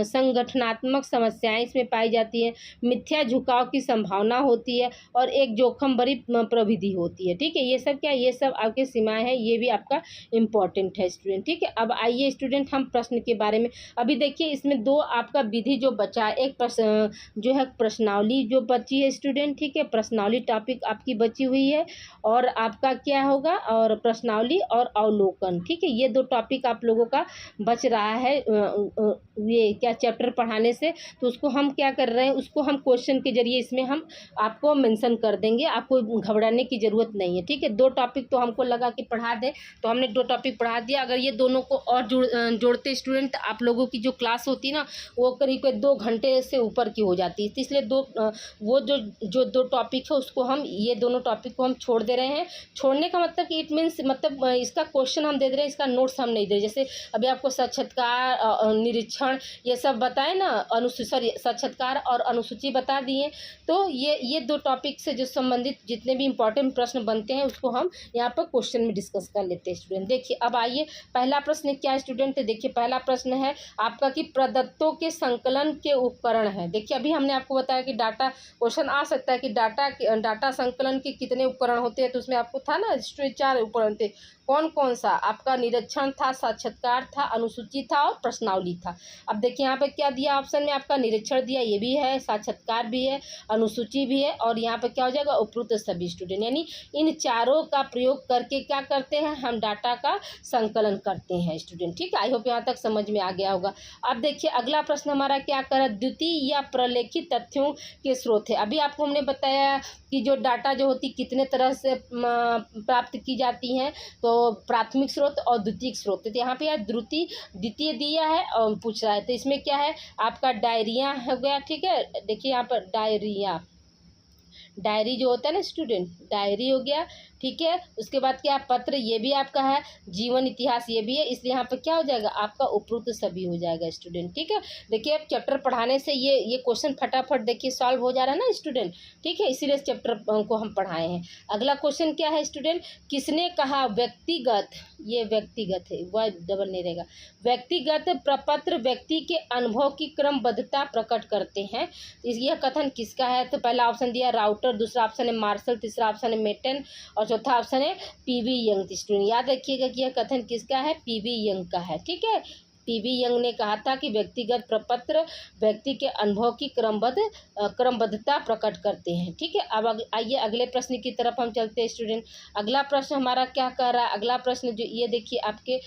संगठनात्मक समस्याएं इसमें पाई जाती है। मिथ्या झुकाव की संभावना होती है और एक जोखिम भरी प्रविधि होती है। ठीक है, ये सब क्या, ये सब आपके सीमाएं हैं, ये भी आपका इम्पोर्टेंट है स्टूडेंट। ठीक है, अब आइए स्टूडेंट हम प्रश्न के बारे में अभी देखिए, इसमें दो आपका विधि जो बचा है, एक प्रश्न जो है प्रश्नावली जो बची है स्टूडेंट। ठीक है, प्रश्नावली टॉपिक आपकी बची हुई है और आपका क्या होगा, और प्रश्नावली और अवलोकन। ठीक है, ये दो टॉपिक आप लोगों का बच रहा है ये क्या चैप्टर पढ़ाने से, तो उसको हम क्या कर रहे हैं, उसको हम क्वेश्चन के जरिए इसमें हम आपको मेंशन कर देंगे, आपको घबराने की ज़रूरत नहीं है। ठीक है, दो टॉपिक तो हमको लगा कि पढ़ा दें, तो हमने दो टॉपिक पढ़ा दिया। अगर ये दोनों को और जोड़ते स्टूडेंट, आप लोगों की जो क्लास होती है ना वो करीब 2 घंटे से ऊपर की हो जाती है, तो इसलिए वो जो दो टॉपिक है उसको हम, ये दोनों टॉपिक को हम छोड़ दे रहे हैं। छोड़ने का मतलब कि इट मीन्स मतलब इसका क्वेश्चन हम दे दे रहे हैं, इसका नोट्स हम नहीं दे रहे। जैसे अभी आपको साक्षात्कार निरीक्षण ये सब बताए ना, साक्षात्कार और अनुसूची बता दिए, तो ये दो टॉपिक से जो संबंधित जितने भी इंपॉर्टेंट प्रश्न बनते हैं उसको हम यहाँ पर क्वेश्चन में डिस्कस कर लेते हैं स्टूडेंट। देखिए अब आइए, पहला प्रश्न क्या है स्टूडेंट, देखिए पहला प्रश्न है आपका कि प्रदत्तों के संकलन के उपकरण है। देखिए अभी हमने आपको बताया कि डाटा क्वेश्चन आ सकता है कि डाटा संकलन के कितने उपकरण होते हैं, तो उसमें आपको था ना 4 उपकरण थे। कौन कौन सा, आपका निरीक्षण था, साक्षात्कार था, अनुसूची था और प्रश्नावली था। अब देखिए यहाँ पे क्या दिया ऑप्शन में, आपका निरीक्षण दिया, ये भी है, साक्षात्कार भी है, अनुसूची भी है, और यहाँ पे क्या हो जाएगा, उपरोक्त सभी स्टूडेंट। यानी इन चारों का प्रयोग करके क्या करते हैं, हम डाटा का संकलन करते हैं स्टूडेंट। ठीक है, आई होप यहाँ तक समझ में आ गया होगा। अब देखिए अगला प्रश्न हमारा क्या कर, द्वितीय या प्रलेखित तथ्यों के स्रोत है। अभी आपको हमने बताया कि जो डाटा जो होती कितने तरह से प्राप्त की जाती हैं, तो प्राथमिक स्रोत और द्वितीयक स्रोत। तो यहाँ पे यार द्वितीय दिया है और पूछ रहा है, तो इसमें क्या है आपका डायरिया हो गया। ठीक है, देखिए यहाँ पर डायरी जो होता है ना स्टूडेंट, डायरी हो गया, ठीक है। उसके बाद क्या, पत्र, ये भी आपका है। जीवन इतिहास ये भी है, इसलिए यहाँ पर क्या हो जाएगा आपका उपरोक्त सभी हो जाएगा स्टूडेंट, ठीक है। देखिए अब चैप्टर पढ़ाने से ये क्वेश्चन फटाफट देखिए सॉल्व हो जा रहा है ना स्टूडेंट, ठीक है, इसीलिए इस चैप्टर को हम पढ़ाए हैं। अगला क्वेश्चन क्या है स्टूडेंट, किसने कहा व्यक्तिगत, ये व्यक्तिगत है, वह डबल नहीं रहेगा, व्यक्तिगत प्रपत्र व्यक्ति के अनुभव की क्रमबद्धता प्रकट करते हैं। यह कथन किसका है, तो पहला ऑप्शन दिया राउटर, दूसरा ऑप्शन है मार्शल, तीसरा ऑप्शन है मेटन और चौथा ऑप्शन है पीवी यंग। स्टूडेंट याद रखिएगा कि यह कथन किसका है, पीवी यंग का है, ठीक है। पीवी यंग ने कहा था कि व्यक्तिगत प्रपत्र व्यक्ति के अनुभव की क्रमबद्धता प्रकट करते हैं, ठीक है। अब आइए अगले प्रश्न की तरफ हम चलते हैं स्टूडेंट। अगला प्रश्न हमारा क्या कह रहा है, अगला प्रश्न जो ये देखिए आपके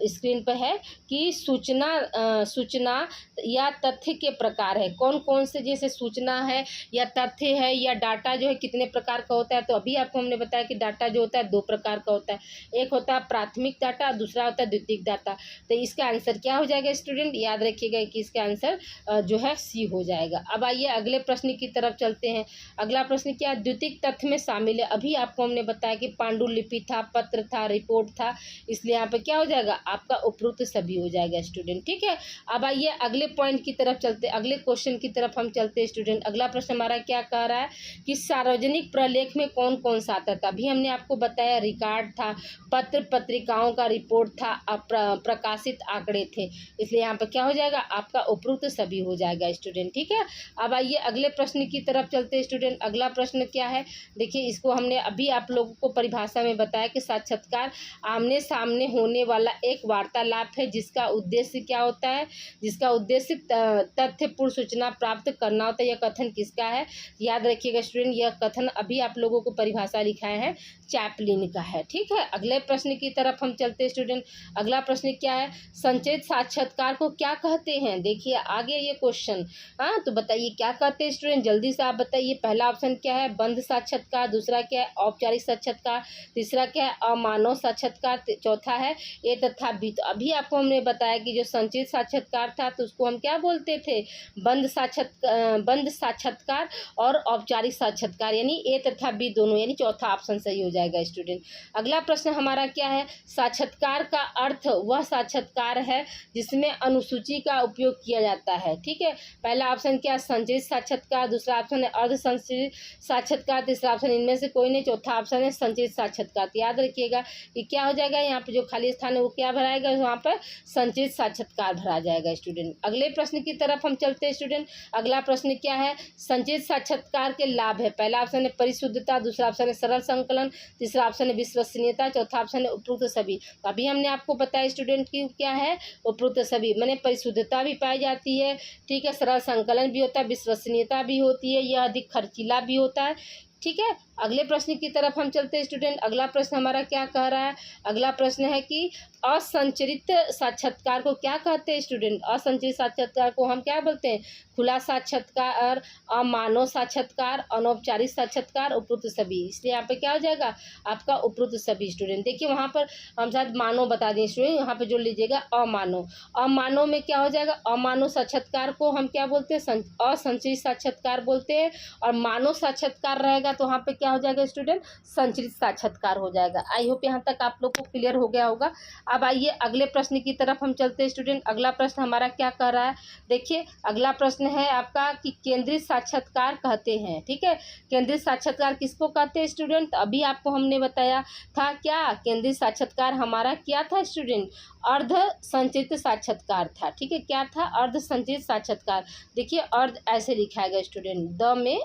स्क्रीन पर है कि सूचना या तथ्य के प्रकार है, कौन कौन से, जैसे सूचना है या तथ्य है या डाटा जो है कितने प्रकार का होता है। तो अभी आपको हमने बताया कि डाटा जो होता है दो प्रकार का होता है, एक होता है प्राथमिक डाटा, दूसरा होता है द्वितीयक डाटा। तो इसका आंसर क्या हो जाएगा स्टूडेंट, याद रखिएगा कि इसका आंसर जो है सी हो जाएगा। अब आइए अगले प्रश्न की तरफ चलते हैं। अगला प्रश्न क्या, द्वितीयक तथ्य में शामिल है, अभी आपको हमने बताया कि पांडुलिपि था, पत्र था, रिपोर्ट था, इसलिए यहाँ पे क्या हो जाएगा आपका उपरोक्त सभी हो जाएगा स्टूडेंट, ठीक है। अब आइए अगले पॉइंट की तरफ चलते, अगले क्वेश्चन की तरफ हम चलते हैं स्टूडेंट। अगला प्रश्न हमारा क्या कह रहा है कि सार्वजनिक प्रलेख में कौन कौन सा आता था। अभी हमने आपको बताया रिकॉर्ड था, पत्र पत्रिकाओं का रिपोर्ट था, प्रकाशित आंकड़े थे, इसलिए यहाँ पर क्या हो जाएगा आपका उपरोक्त सभी हो जाएगा स्टूडेंट, ठीक है। अब आइए अगले प्रश्न की तरफ चलते हैं स्टूडेंट। अगला प्रश्न क्या है, देखिए इसको हमने अभी आप लोगों को परिभाषा में बताया कि साक्षात्कार आमने सामने होने वाला एक वार्तालाप है जिसका उद्देश्य क्या होता है, जिसका उद्देश्य तथ्यपूर्ण सूचना प्राप्त करना होता है। यह कथन किसका है, याद रखिएगा स्टूडेंट, यह कथन अभी आप लोगों को परिभाषा लिखाया है चैपलिन का है, ठीक है। अगले प्रश्न की तरफ हम चलते हैं स्टूडेंट। अगला प्रश्न क्या है, संचित साक्षात्कार को क्या कहते हैं। देखिए आगे ये क्वेश्चन, हाँ तो बताइए क्या कहते हैं स्टूडेंट, जल्दी से आप बताइए। पहला ऑप्शन क्या है बंद साक्षात्कार, दूसरा क्या है औपचारिक साक्षात्कार, तीसरा क्या है अमानव साक्षात्कार, चौथा है ए तथा बी। तो अभी आपको हमने बताया कि जो संचित साक्षात्कार था तो उसको हम क्या बोलते थे, बंद साक्षात्कार और औपचारिक साक्षात्कार, यानी ए तथा बी दोनों, यानी चौथा ऑप्शन सही हो जाएगा स्टूडेंट। अगला प्रश्न हमारा क्या है, साक्षात्कार का अर्थ वह साक्षात्कार है जिसमें अनुसूची का उपयोग किया जाता है, ठीक है। पहला ऑप्शन क्या, संचित साक्षात्कार, दूसरा ऑप्शन है अर्ध संचित साक्षात्कार, तीसरा ऑप्शन इनमें से कोई नहीं, चौथा ऑप्शन है संचित साक्षात्कार। तो याद रखिएगा कि क्या हो जाएगा, यहाँ पे जो खाली स्थान है वो क्या भराएगा, वहाँ पर संचित साक्षात्कार भरा जाएगा स्टूडेंट। अगले प्रश्न की तरफ हम चलते हैं स्टूडेंट। अगला प्रश्न क्या है, संचित साक्षात्कार के लाभ है। पहला ऑप्शन है परिशुद्धता, दूसरा ऑप्शन है सरल संकलन, तीसरा ऑप्शन है विश्वसनीयता, चौथा ऑप्शन है उपरोक्त सभी। तो अभी हमने आपको बताया स्टूडेंट की क्या है उपरोक्त सभी, माने परिशुद्धता भी पाई जाती है, ठीक है, सरल संकलन भी होता है, विश्वसनीयता भी होती है, यह अधिक खर्चीला भी होता है, ठीक है। अगले प्रश्न की तरफ हम चलते हैं स्टूडेंट। अगला प्रश्न हमारा क्या कह रहा है, अगला प्रश्न है कि असंचरित साक्षात्कार को क्या कहते हैं स्टूडेंट। असंचरित साक्षात्कार को हम क्या बोलते हैं, खुला साक्षात्कार, अमानव साक्षात्कार, अनौपचारिक साक्षात्कार, उपरोक्त सभी। इसलिए यहाँ पे क्या हो जाएगा आपका उपरोक्त सभी स्टूडेंट। देखिए वहाँ पर हम शायद मानव बता दें स्टूडेंट, यहाँ पे जोड़ लीजिएगा अमानव। अमानव में क्या हो जाएगा, अमानव साक्षात्कार को हम क्या बोलते हैं, असंचरित साक्षात्कार बोलते हैं, और मानव साक्षात्कार रहेगा तो वहाँ पे क्या हो जाएगा स्टूडेंट, संचरित साक्षात्कार हो जाएगा। आई होप यहाँ तक आप लोग को क्लियर हो गया होगा। अब आइए अगले प्रश्न की तरफ हम चलते हैं स्टूडेंट। अगला प्रश्न हमारा क्या कह रहा है, देखिए अगला प्रश्न है आपका कि केंद्रित साक्षात्कार कहते हैं, ठीक है। केंद्रित साक्षात्कार किसको कहते हैं स्टूडेंट, अभी आपको हमने बताया था क्या, केंद्रित साक्षात्कार हमारा क्या था स्टूडेंट, अर्ध संचित साक्षात्कार था, ठीक है। क्या था, अर्ध संचित साक्षात्कार। देखिए अर्ध ऐसे लिखाएगा स्टूडेंट, द में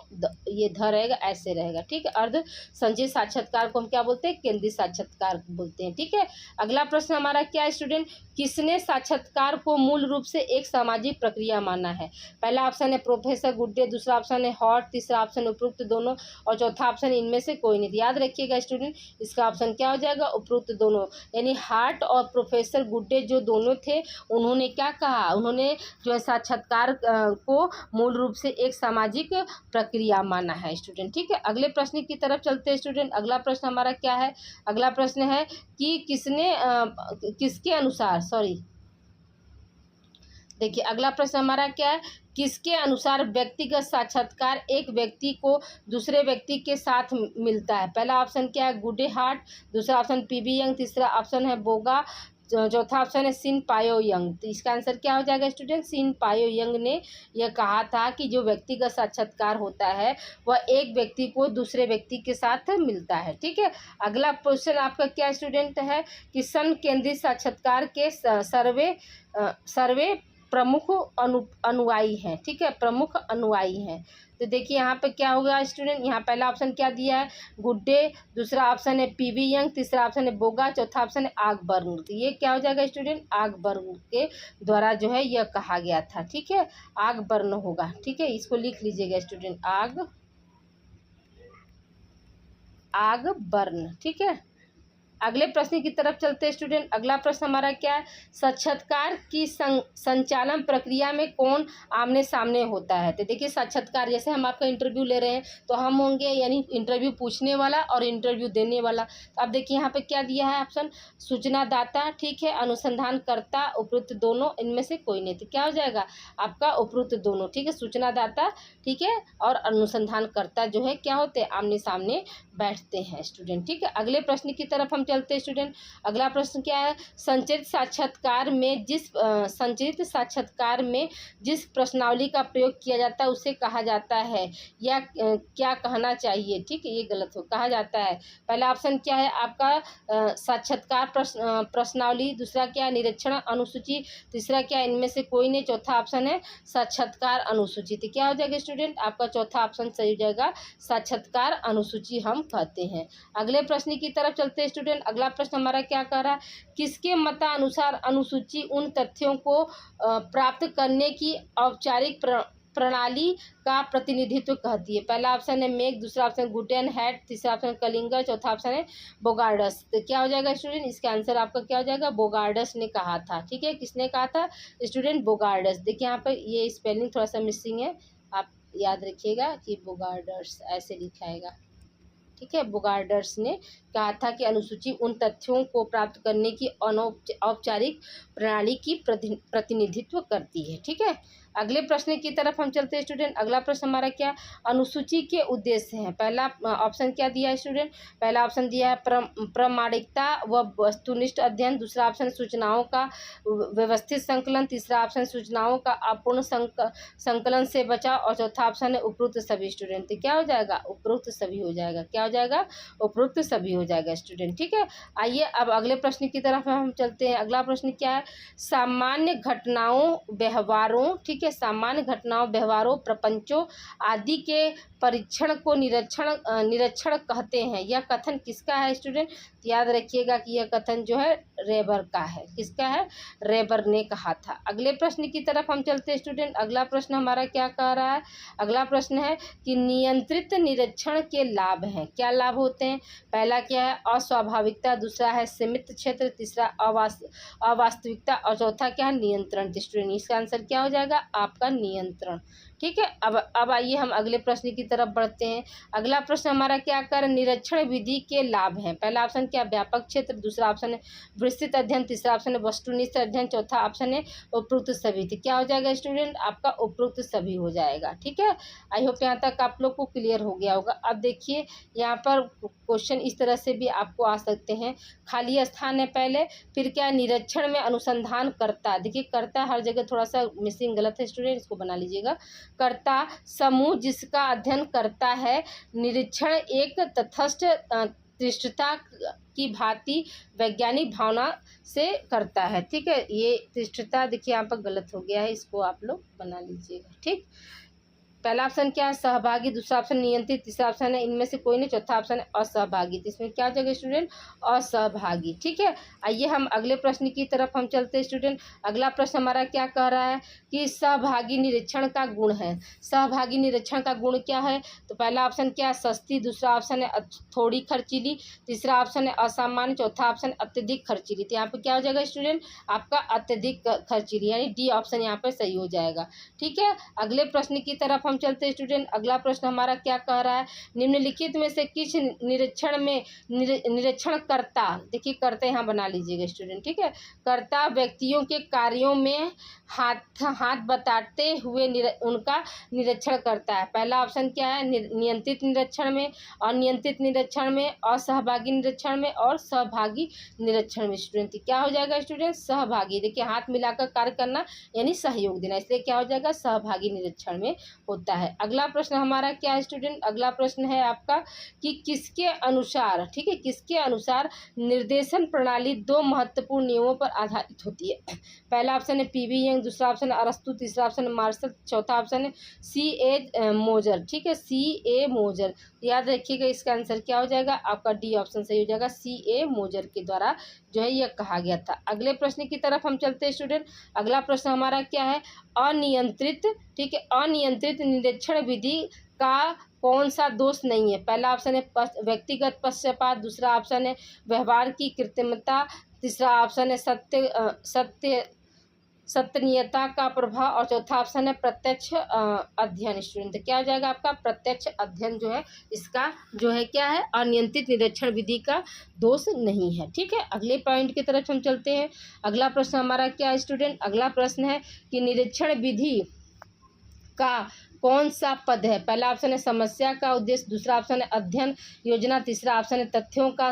ये ध रहेगा, ऐसे रहेगा, ठीक है। अर्ध संचित साक्षात्कार को हम क्या बोलते हैं, केंद्रित साक्षात्कार बोलते हैं, ठीक है। अगला प्रश्न हमारा क्या है स्टूडेंट, किसने साक्षात्कार को मूल रूप से एक सामाजिक प्रक्रिया माना है। पहला ऑप्शन है प्रोफेसर गुड्डे, दूसरा ऑप्शन है हॉट, तीसरा ऑप्शन उपरोक्त दोनों, और चौथा ऑप्शन इनमें से कोई नहीं। याद रखिएगा स्टूडेंट, इसका ऑप्शन क्या हो जाएगा, उपरोक्त दोनों, यानी हार्ट और प्रोफेसर गुड्डे जो दोनों थे उन्होंने क्या कहा, उन्होंने जो है साक्षात्कार को मूल रूप से एक सामाजिक प्रक्रिया माना है स्टूडेंट, ठीक है। अगले प्रश्न की तरफ चलते हैं स्टूडेंट। अगला प्रश्न हमारा क्या है, अगला प्रश्न है कि किसके अनुसार, देखिए अगला प्रश्न हमारा क्या है किसके अनुसार व्यक्तिगत साक्षात्कार एक व्यक्ति को दूसरे व्यक्ति के साथ मिलता है? पहला ऑप्शन क्या है, गुडे हार्ट, दूसरा ऑप्शन पीबी यंग, तीसरा ऑप्शन है बोगा, चौथा ऑप्शन है सिन पायो यंग। तो इसका आंसर क्या हो जाएगा स्टूडेंट? सिन पायो यंग ने यह कहा था कि जो व्यक्तिगत साक्षात्कार होता है वह एक व्यक्ति को दूसरे व्यक्ति के साथ मिलता है। ठीक है, अगला क्वेश्चन आपका क्या स्टूडेंट है कि सन केंद्रित साक्षात्कार के सर्वे प्रमुख अनुयायी हैं। ठीक है, प्रमुख अनुयायी हैं। तो देखिए यहाँ पे क्या होगा स्टूडेंट, यहाँ पहला ऑप्शन क्या दिया है, गुड्डे, दूसरा ऑप्शन है पीवी यंग, तीसरा ऑप्शन है बोगा, चौथा ऑप्शन है आगबर्न। तो ये क्या हो जाएगा स्टूडेंट, आगबर्न के द्वारा जो है यह कहा गया था। ठीक है, आगबर्न होगा। ठीक है, इसको लिख लीजिएगा स्टूडेंट, आगबर्न। ठीक है, अगले प्रश्न की तरफ चलते हैं स्टूडेंट। अगला प्रश्न हमारा क्या है, साक्षात्कार की संचालन प्रक्रिया में कौन आमने सामने होता है? तो देखिए साक्षात्कार, जैसे हम आपका इंटरव्यू ले रहे हैं तो हम होंगे यानी इंटरव्यू पूछने वाला और इंटरव्यू देने वाला। तो अब देखिए यहाँ पे क्या दिया है ऑप्शन, सूचनादाता, ठीक है, अनुसंधानकर्ता, उपरोक्त दोनों, इनमें से कोई नहीं। तो क्या हो जाएगा आपका उपरोक्त दोनों। ठीक है, सूचनादाता, ठीक है, और अनुसंधानकर्ता जो है क्या होते हैं, आमने सामने बैठते हैं स्टूडेंट। ठीक है, अगले प्रश्न की तरफ हम चलते हैं स्टूडेंट। अगला प्रश्न क्या है, संचरित साक्षात्कार में जिस प्रश्नावली का प्रयोग किया जाता है उसे कहा जाता है, या क्या कहना चाहिए? ठीक है, ये गलत हो, कहा जाता है। पहला ऑप्शन क्या है आपका, साक्षात्कार प्रश्नावली, दूसरा क्या है निरीक्षण अनुसूची, तीसरा क्या है इनमें से कोई नहीं, चौथा ऑप्शन है साक्षात्कार अनुसूची। तो क्या हो जाएगा स्टूडेंट आपका चौथा ऑप्शन सही हो जाएगा, साक्षात्कार अनुसूची हम कहते हैं। अगले प्रश्न की तरफ चलते हैं स्टूडेंट। अगला प्रश्न हमारा क्या कह रहा है, किसके मतानुसार अनुसूची उन तथ्यों को प्राप्त करने की औपचारिक प्रणाली का प्रतिनिधित्व कहती है? पहला ऑप्शन है मेघ, दूसरा ऑप्शन गुटेन हैट, तीसरा ऑप्शन कलिंगर, चौथा ऑप्शन है बोगार्डस। तो क्या हो जाएगा स्टूडेंट, इसका आंसर आपका क्या हो जाएगा, बोगार्डस ने कहा था। ठीक है, किसने कहा था स्टूडेंट, बोगार्डस। देखिए यहाँ पर ये स्पेलिंग थोड़ा सा मिसिंग है, आप याद रखिएगा कि बोगार्डस ऐसे लिखाएगा। ठीक है, बोगार्डस ने कहा था कि अनुसूची उन तथ्यों को प्राप्त करने की औपचारिक प्रणाली की प्रतिनिधित्व करती है। ठीक है, अगले प्रश्न की तरफ हम चलते हैं स्टूडेंट। अगला प्रश्न हमारा क्या, अनुसूची के उद्देश्य हैं। पहला ऑप्शन क्या दिया है स्टूडेंट, पहला ऑप्शन दिया है प्रामाणिकता व वस्तुनिष्ठ अध्ययन, दूसरा ऑप्शन सूचनाओं का व्यवस्थित संकलन, तीसरा ऑप्शन सूचनाओं का अपूर्ण संकलन से बचाव, और चौथा ऑप्शन है उपरोक्त सभी स्टूडेंट। तो क्या हो जाएगा, उपरोक्त सभी हो जाएगा। क्या हो जाएगा, उपरोक्त सभी हो जाएगा स्टूडेंट। ठीक है, आइए अब अगले प्रश्न की तरफ हम चलते हैं। अगला प्रश्न क्या है, सामान्य घटनाओं व्यवहारों, ठीक है, सामान्य घटनाओं व्यवहारों प्रपंचों आदि के परीक्षण को निरीक्षण कहते हैं। यह कथन किसका है स्टूडेंट, याद रखिएगा कि यह कथन जो है रेबर का है। किसका है, रेबर ने कहा था। अगले प्रश्न की तरफ हम चलते हैं स्टूडेंट। अगला प्रश्न हमारा क्या कह रहा है, अगला प्रश्न है कि नियंत्रित निरीक्षण के लाभ हैं। क्या लाभ होते हैं, पहला क्या है अस्वाभाविकता, दूसरा है सीमित क्षेत्र, तीसरा अवास्तविकता, और चौथा क्या है नियंत्रण। स्टूडेंट इसका आंसर क्या हो जाएगा आपका नियंत्रण। ठीक है, अब आइए हम अगले प्रश्न की तरफ बढ़ते हैं। अगला प्रश्न हमारा क्या कर, निरीक्षण विधि के लाभ हैं। पहला ऑप्शन क्या, व्यापक क्षेत्र, दूसरा ऑप्शन है विस्तृत अध्ययन, तीसरा ऑप्शन है वस्तुनिष्ठ अध्ययन, चौथा ऑप्शन है उपरोक्त सभी। तो क्या हो जाएगा स्टूडेंट आपका उपरोक्त सभी हो जाएगा। ठीक है, आई होप यहाँ तक आप लोग को क्लियर हो गया होगा। अब देखिए यहाँ पर क्वेश्चन इस तरह से भी आपको आ सकते हैं, खाली स्थान है पहले, फिर क्या निरीक्षण में अनुसंधान करता, देखिए करता हर जगह थोड़ा सा मिसिंग गलत है स्टूडेंट, इसको बना लीजिएगा। कर्ता समूह जिसका अध्ययन करता है, निरीक्षण एक तटस्थ दृष्टता की भांति वैज्ञानिक भावना से करता है। ठीक है, ये दृष्टता देखिए यहाँ पर गलत हो गया है, इसको आप लोग बना लीजिएगा। ठीक, पहला ऑप्शन क्या है सहभागी, दूसरा ऑप्शन नियंत्रित, तीसरा ऑप्शन है इनमें से कोई नहीं, चौथा ऑप्शन है असहभागी। तो इसमें क्या हो जाएगा स्टूडेंट असहभागी। ठीक है, आइए हम अगले प्रश्न की तरफ हम चलते हैं स्टूडेंट। अगला प्रश्न हमारा क्या कह रहा है कि सहभागी निरीक्षण का गुण है। सहभागी निरीक्षण का गुण क्या है, तो पहला ऑप्शन क्या है सस्ती, दूसरा ऑप्शन है थोड़ी खर्चीली, तीसरा ऑप्शन है असामान्य, चौथा ऑप्शन अत्यधिक खर्चीली। तो यहाँ पर क्या हो जाएगा स्टूडेंट आपका अत्यधिक खर्चीली, यानी डी ऑप्शन यहाँ पर सही हो जाएगा। ठीक है, अगले प्रश्न की तरफ हम हम चलते हैं स्टूडेंट। अगला प्रश्न हमारा क्या कह रहा है, निम्नलिखित में से किस निरीक्षण करता, देखिए करते यहाँ बना लीजिएगा स्टूडेंट, ठीक है। कर्ता व्यक्तियों के कार्यों में हाथ बताते हुए उनका निरीक्षण करता है। पहला ऑप्शन क्या है, नियंत्रित निरीक्षण में, अनियंत्रित निरीक्षण में, असहभागी निरीक्षण में और सहभागी निरीक्षण में। स्टूडेंट क्या हो जाएगा स्टूडेंट, सहभागी। देखिए हाथ मिलाकर कार्य करना यानी सहयोग देना, इसलिए क्या हो जाएगा, सहभागी निरीक्षण में होता है। अगला प्रश्न हमारा क्या है स्टूडेंट, अगला प्रश्न है आपका कि किसके अनुसार, ठीक है, किसके अनुसार निर्देशन प्रणाली दो महत्वपूर्ण नियमों पर आधारित होती है। पहला ऑप्शन है पीवी यंग, दूसरा ऑप्शन है अरस्तु, तीसरा ऑप्शन है मार्शल, चौथा ऑप्शन है C.A. मोजर, ठीक है, C.A. मोजर। याद रखिएगा इसका आंसर क्या हो जाएगा, आपका डी ऑप्शन सही हो जाएगा, C.A. मोजर के द्वारा जो है यह कहा गया था। अगले प्रश्न की तरफ हम चलते हैं स्टूडेंट। अगला प्रश्न हमारा क्या है, अनियंत्रित, ठीक है, अनियंत्रित निरीक्षण विधि का कौन सा दोष नहीं है। पहला ऑप्शन है व्यक्तिगत पक्षपात, दूसरा ऑप्शन है व्यवहार की कृत्रिमता, तीसरा ऑप्शन है सत्यनियता का प्रभाव और चौथा ऑप्शन है प्रत्यक्ष अध्ययन। स्टूडेंट क्या हो जाएगा आपका, प्रत्यक्ष अध्ययन जो है इसका जो है क्या है, अनियंत्रित निरीक्षण विधि का दोष नहीं है, ठीक है। अगले पॉइंट की तरफ हम चलते हैं। अगला प्रश्न हमारा क्या है स्टूडेंट, अगला प्रश्न है कि निरीक्षण विधि का कौन सा पद है। पहला ऑप्शन है समस्या का उद्देश्य, दूसरा ऑप्शन है अध्ययन योजना, तीसरा ऑप्शन है तथ्यों का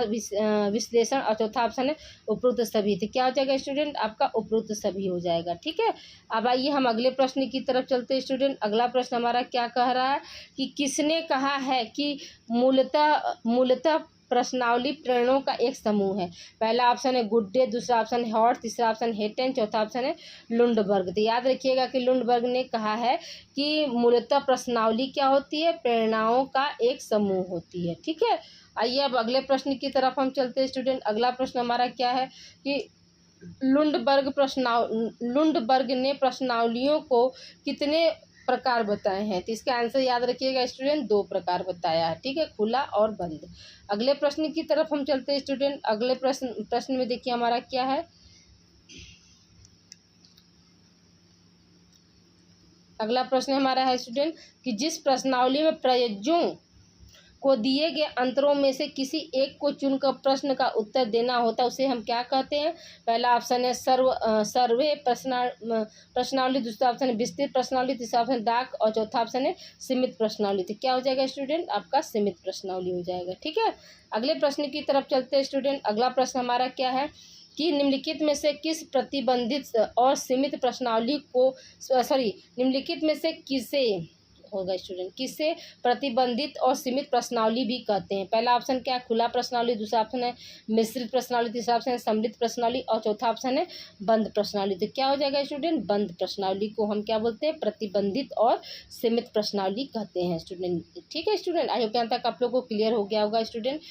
विश्लेषण और चौथा ऑप्शन है उपरोक्त सभी। तो क्या हो जाएगा स्टूडेंट, आपका उपरोक्त सभी हो जाएगा, ठीक है। अब आइए हम अगले प्रश्न की तरफ चलते हैं स्टूडेंट। अगला प्रश्न हमारा क्या कह रहा है कि किसने कहा है कि मूलतः प्रश्नावली प्रेरणाओं का एक समूह है। पहला ऑप्शन है गुड्डे, दूसरा ऑप्शन है हॉट, तीसरा ऑप्शन हेटन, चौथा ऑप्शन है लुंडबर्ग। तो याद रखिएगा कि लुंडबर्ग ने कहा है कि मूलतः प्रश्नावली क्या होती है, प्रेरणाओं का एक समूह होती है, ठीक है। आइए अब अगले प्रश्न की तरफ हम चलते हैं स्टूडेंट। अगला प्रश्न हमारा क्या है कि लुंडबर्ग ने प्रश्नावलियों को कितने प्रकार बताए हैं। तो इसका आंसर याद रखिएगा स्टूडेंट, 2 प्रकार बताया है, ठीक है, खुला और बंद। अगले प्रश्न की तरफ हम चलते हैं स्टूडेंट। अगले प्रश्न में देखिए हमारा क्या है, अगला प्रश्न हमारा है स्टूडेंट कि जिस प्रश्नावली में प्रयोज्यों को दिए गए अंतरों में से किसी एक को चुनकर प्रश्न का उत्तर देना होता है उसे हम क्या कहते हैं। पहला ऑप्शन है सर्वे प्रश्नावली, दूसरा ऑप्शन है विस्तृत प्रश्नावली, तीसरा ऑप्शन डाक और चौथा ऑप्शन है सीमित प्रश्नावली। तो क्या हो जाएगा स्टूडेंट, आपका सीमित प्रश्नावली हो जाएगा, ठीक है। अगले प्रश्न की तरफ चलते हैं स्टूडेंट। अगला प्रश्न हमारा क्या है कि निम्नलिखित में से किस प्रतिबंधित और सीमित प्रश्नावली को निम्नलिखित में से किसे होगा स्टूडेंट, किसे प्रतिबंधित और सीमित प्रश्नावली भी कहते हैं। पहला ऑप्शन क्या है, खुला प्रश्नावली, दूसरा ऑप्शन है मिश्रित प्रश्नावली, तीसरा ऑप्शन है सम्मिलित प्रश्नावली और चौथा ऑप्शन है बंद प्रश्नावली। तो क्या हो जाएगा स्टूडेंट, बंद प्रश्नावली को हम क्या बोलते हैं, प्रतिबंधित और सीमित प्रश्नावली कहते हैं स्टूडेंट, ठीक है स्टूडेंट। आई होप यहाँ तक आप लोगों को क्लियर हो गया होगा स्टूडेंट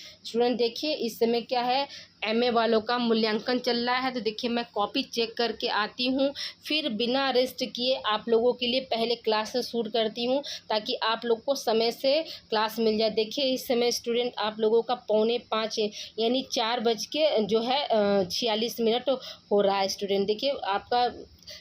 देखिए इस समय क्या है, MA वालों का मूल्यांकन चल रहा है। तो देखिए मैं कॉपी चेक करके आती हूँ, फिर बिना रेस्ट किए आप लोगों के लिए पहले क्लास शूट करती हूँ ताकि आप लोग को समय से क्लास मिल जाए। देखिए इस समय स्टूडेंट आप लोगों का 4:45 यानी 4:46 हो रहा है स्टूडेंट। देखिए आपका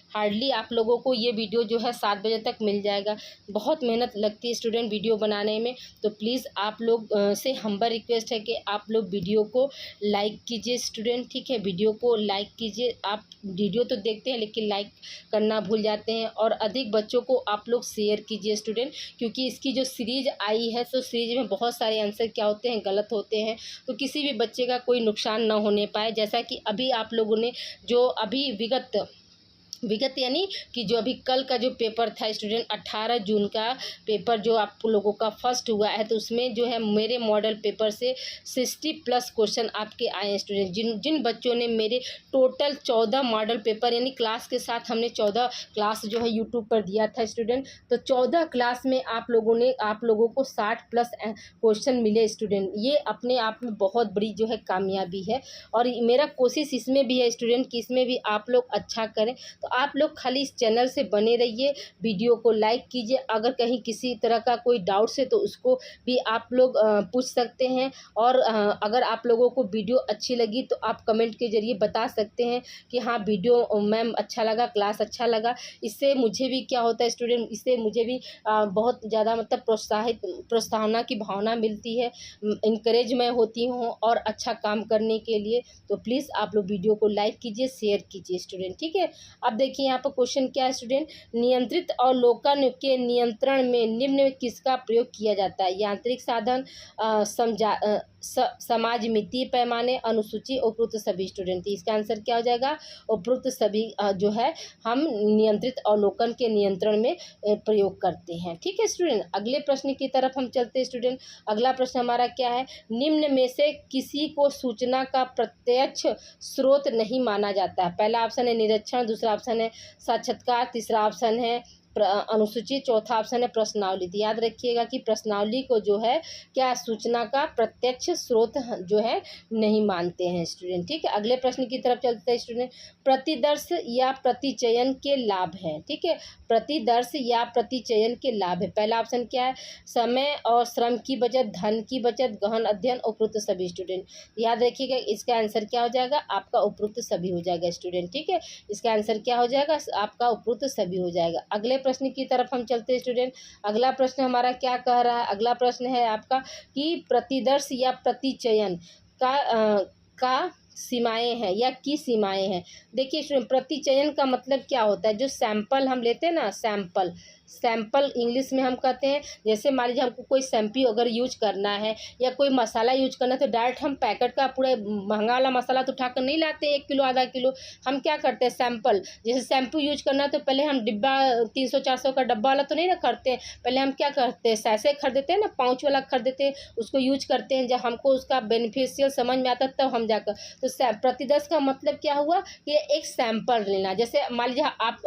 हार्डली आप लोगों को ये वीडियो जो है 7 बजे तक मिल जाएगा। बहुत मेहनत लगती है स्टूडेंट वीडियो बनाने में, तो प्लीज़ आप लोग से हम्बल रिक्वेस्ट है कि आप लोग वीडियो को लाइक कीजिए स्टूडेंट, ठीक है, वीडियो को लाइक कीजिए। आप वीडियो तो देखते हैं लेकिन लाइक करना भूल जाते हैं, और अधिक बच्चों को आप लोग शेयर कीजिए स्टूडेंट, क्योंकि इसकी जो सीरीज़ आई है तो सीरीज में बहुत सारे आंसर क्या होते हैं, गलत होते हैं, तो किसी भी बच्चे का कोई नुकसान ना होने पाए। जैसा कि अभी आप लोगों ने जो अभी विगत यानी कि जो अभी कल का जो पेपर था स्टूडेंट 18 जून का पेपर जो आप लोगों का फर्स्ट हुआ है, तो उसमें जो है मेरे मॉडल पेपर से 60+ क्वेश्चन आपके आए हैं स्टूडेंट। जिन बच्चों ने मेरे टोटल 14 मॉडल पेपर यानी क्लास के साथ हमने 14 क्लास जो है यूट्यूब पर दिया था स्टूडेंट, तो 14 क्लास में आप लोगों को 60+ क्वेश्चन मिले स्टूडेंट। ये अपने आप में बहुत बड़ी जो है कामयाबी है, और मेरा कोशिश इसमें भी है स्टूडेंट कि इसमें भी आप लोग अच्छा करें। तो आप लोग खाली इस चैनल से बने रहिए, वीडियो को लाइक कीजिए। अगर कहीं किसी तरह का कोई डाउट्स है तो उसको भी आप लोग पूछ सकते हैं। और अगर आप लोगों को वीडियो अच्छी लगी तो आप कमेंट के ज़रिए बता सकते हैं कि हाँ वीडियो मैम अच्छा लगा, क्लास अच्छा लगा। इससे मुझे भी क्या होता है स्टूडेंट, इससे मुझे भी बहुत ज़्यादा मतलब प्रोत्साहना की भावना मिलती है, इंकरेज मैं होती हूँ और अच्छा काम करने के लिए। तो प्लीज़ आप लोग वीडियो को लाइक कीजिए, शेयर कीजिए स्टूडेंट, ठीक है। अब देखिए यहाँ पर क्वेश्चन क्या है स्टूडेंट, नियंत्रित अवलोकन के नियंत्रण में निम्न में किसका प्रयोग किया जाता है? यांत्रिक साधन, समाज मितीय पैमाने, अनुसूची, उपरोक्त सभी स्टूडेंट। इसका आंसर क्या हो जाएगा? उपरोक्त सभी जो है हम नियंत्रित अवलोकन के नियंत्रण में प्रयोग करते हैं, ठीक है स्टूडेंट। अगले प्रश्न की तरफ हम चलते हैं स्टूडेंट। अगला प्रश्न हमारा क्या है, निम्न में से किसी को सूचना का प्रत्यक्ष स्रोत नहीं माना जाता है? पहला ऑप्शन है निरीक्षण, दूसरा ऑप्शन है साक्षात्कार, तीसरा ऑप्शन है अनुसूची, चौथा ऑप्शन है प्रश्नावली। तो याद रखिएगा कि प्रश्नावली को जो है क्या सूचना का प्रत्यक्ष स्रोत जो है नहीं मानते हैं स्टूडेंट, ठीक है। अगले प्रश्न की तरफ चलते हैं स्टूडेंट। प्रतिदर्श या प्रतिचयन के लाभ हैं, ठीक है। प्रतिदर्श या प्रतिचयन के लाभ है। पहला ऑप्शन क्या है, समय और श्रम की बचत, धन की बचत, गहन अध्ययन, उपरोक्त सभी स्टूडेंट। याद रखिएगा इसका आंसर क्या हो जाएगा? आपका उपरोक्त सभी हो जाएगा स्टूडेंट, ठीक है। इसका आंसर क्या हो जाएगा? आपका उपरोक्त सभी हो जाएगा। अगले प्रश्न की तरफ हम चलते हैं स्टूडेंट। अगला प्रश्न हमारा क्या कह रहा है? अगला प्रश्न है आपका कि प्रतिदर्श या प्रतिचयन का सीमाएं हैं या की सीमाएं हैं। देखिए स्टूडेंट, प्रतिचयन का मतलब क्या होता है? जो सैंपल हम लेते हैं ना, सैंपल इंग्लिश में हम कहते हैं, जैसे मान लीजिए हमको कोई शैम्पू अगर यूज करना है या कोई मसाला यूज करना है तो डायरेक्ट हम पैकेट का पूरा महंगा वाला मसाला तो उठाकर नहीं लाते 1 किलो आधा किलो। हम क्या करते हैं, सैंपल, जैसे शैम्पू यूज करना है तो पहले हम डिब्बा 300-400 का डब्बा वाला तो नहीं ना खरीदते हैं, पहले हम क्या करते हैं, सैसे खरीदते हैं ना, पाउच वाला खरीदते हैं, उसको यूज करते हैं। जब हमको उसका बेनिफिशियल समझ में आता है तब हम जाकर, तो प्रतिदर्श का मतलब क्या हुआ कि एक सैंपल लेना। जैसे मान लीजिए आप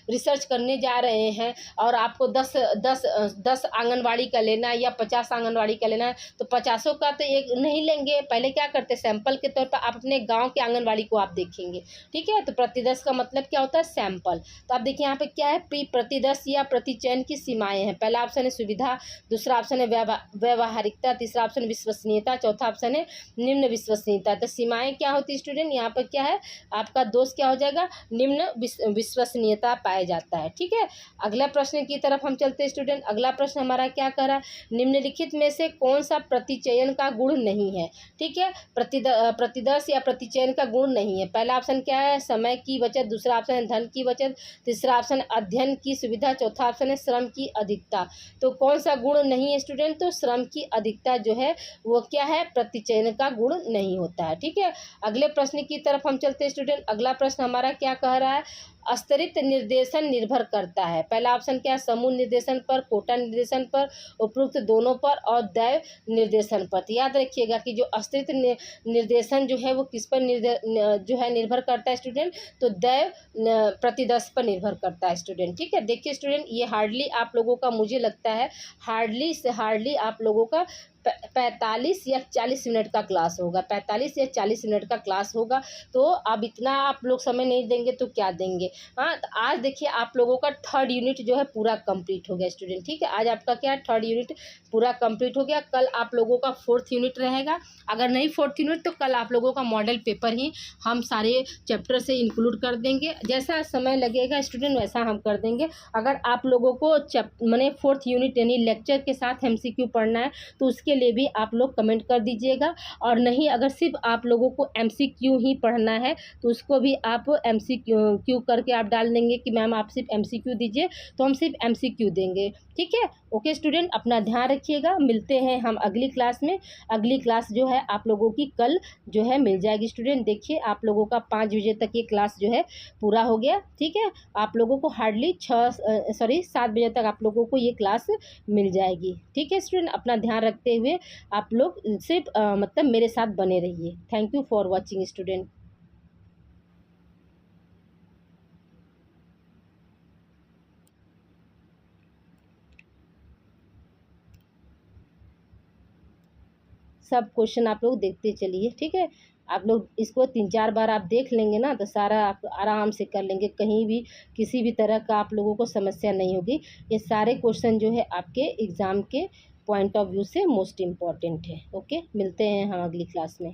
रिसर्च करने जा रहे हैं और आपको 10 आंगनवाड़ी का लेना है या 50 आंगनवाड़ी का लेना है, तो 50 का तो एक नहीं लेंगे, पहले क्या करते हैं, सैंपल के तौर पर आप अपने गांव के आंगनवाड़ी को आप देखेंगे, ठीक है। तो प्रतिदर्श का मतलब क्या होता है, सैंपल। तो आप देखिए यहाँ पे क्या है, प्रतिदर्श या प्रतिचयन की सीमाएं हैं। पहला ऑप्शन है सुविधा, दूसरा ऑप्शन है व्यवहारिकता, तीसरा ऑप्शन विश्वसनीयता, चौथा ऑप्शन है निम्न विश्वसनीयता। तो सीमाएं क्या होती है स्टूडेंट, यहाँ पर क्या है आपका दोष क्या हो जाएगा, निम्न विश्वसनीयता पाया जाता है, ठीक है। अगला प्रश्न की तरफ हम चलते हैं स्टूडेंट। अगला प्रश्न हमारा क्या कह रहा है, निम्नलिखित में से कौन सा प्रतिचयन का गुण नहीं है? ठीक है, प्रतिदर्श या प्रतिचयन का गुण नहीं है। पहला ऑप्शन क्या है, समय की बचत, दूसरा ऑप्शन है धन की बचत, तीसरा ऑप्शन अध्ययन की सुविधा, चौथा ऑप्शन है श्रम की अधिकता। तो कौन सा गुण नहीं है स्टूडेंट, तो श्रम की अधिकता जो है वो क्या है, प्रतिचयन का गुण नहीं होता है, ठीक है। अगले प्रश्न की तरफ हम चलते हैं स्टूडेंट। अगला प्रश्न हमारा क्या कह रहा है, स्तरित निर्देशन निर्भर करता है। पहला ऑप्शन क्या है, समूह निर्देशन पर, कोटा निर्देशन पर, उपरोक्त दोनों पर और दैव निर्देशन पर। तो याद रखिएगा कि जो स्तरित निर्देशन जो है वो किस पर जो है निर्भर करता है स्टूडेंट, तो दैव प्रतिदर्श पर निर्भर करता है स्टूडेंट, ठीक है। देखिए स्टूडेंट, ये हार्डली आप लोगों का, मुझे लगता है हार्डली से हार्डली आप लोगों का 45 या 40 मिनट का क्लास होगा, 45 या 40 मिनट का क्लास होगा। तो अब इतना आप लोग समय नहीं देंगे तो क्या देंगे। हाँ, तो आज देखिए आप लोगों का 3rd यूनिट जो है पूरा कंप्लीट हो गया स्टूडेंट, ठीक है। आज आपका क्या है, 3rd यूनिट पूरा कंप्लीट हो गया। कल आप लोगों का 4th यूनिट रहेगा। अगर नहीं 4th यूनिट तो कल आप लोगों का मॉडल पेपर ही हम सारे चैप्टर से इंक्लूड कर देंगे। जैसा समय लगेगा स्टूडेंट वैसा हम कर देंगे। अगर आप लोगों को मैंने 4th यूनिट यानी लेक्चर के साथ MCQ पढ़ना है तो उसके लिए भी आप लोग कमेंट कर दीजिएगा। और नहीं, अगर सिर्फ आप लोगों को MCQ ही पढ़ना है तो उसको भी आप MCQ करके आप डाल देंगे कि मैम आप सिर्फ MCQ दीजिए, तो हम सिर्फ MCQ देंगे, ठीक है। ओके स्टूडेंट, अपना ध्यान रखिएगा। मिलते हैं हम अगली क्लास में। अगली क्लास जो है आप लोगों की कल जो है मिल जाएगी स्टूडेंट। देखिए आप लोगों का 5 बजे तक ये क्लास जो है पूरा हो गया, ठीक है। आप लोगों को हार्डली 7 बजे तक आप लोगों को ये क्लास मिल जाएगी, ठीक है स्टूडेंट। अपना ध्यान रखते हुए आप लोग सिर्फ मतलब मेरे साथ बने रहिए। Thank you for watching student. सब क्वेश्चन आप लोग देखते चलिए, ठीक है। आप लोग इसको 3-4 बार आप देख लेंगे ना तो सारा आप आराम से कर लेंगे, कहीं भी किसी भी तरह का आप लोगों को समस्या नहीं होगी। ये सारे क्वेश्चन जो है आपके एग्ज़ाम के पॉइंट ऑफ व्यू से मोस्ट इम्पॉर्टेंट है। ओके, मिलते हैं हम अगली क्लास में।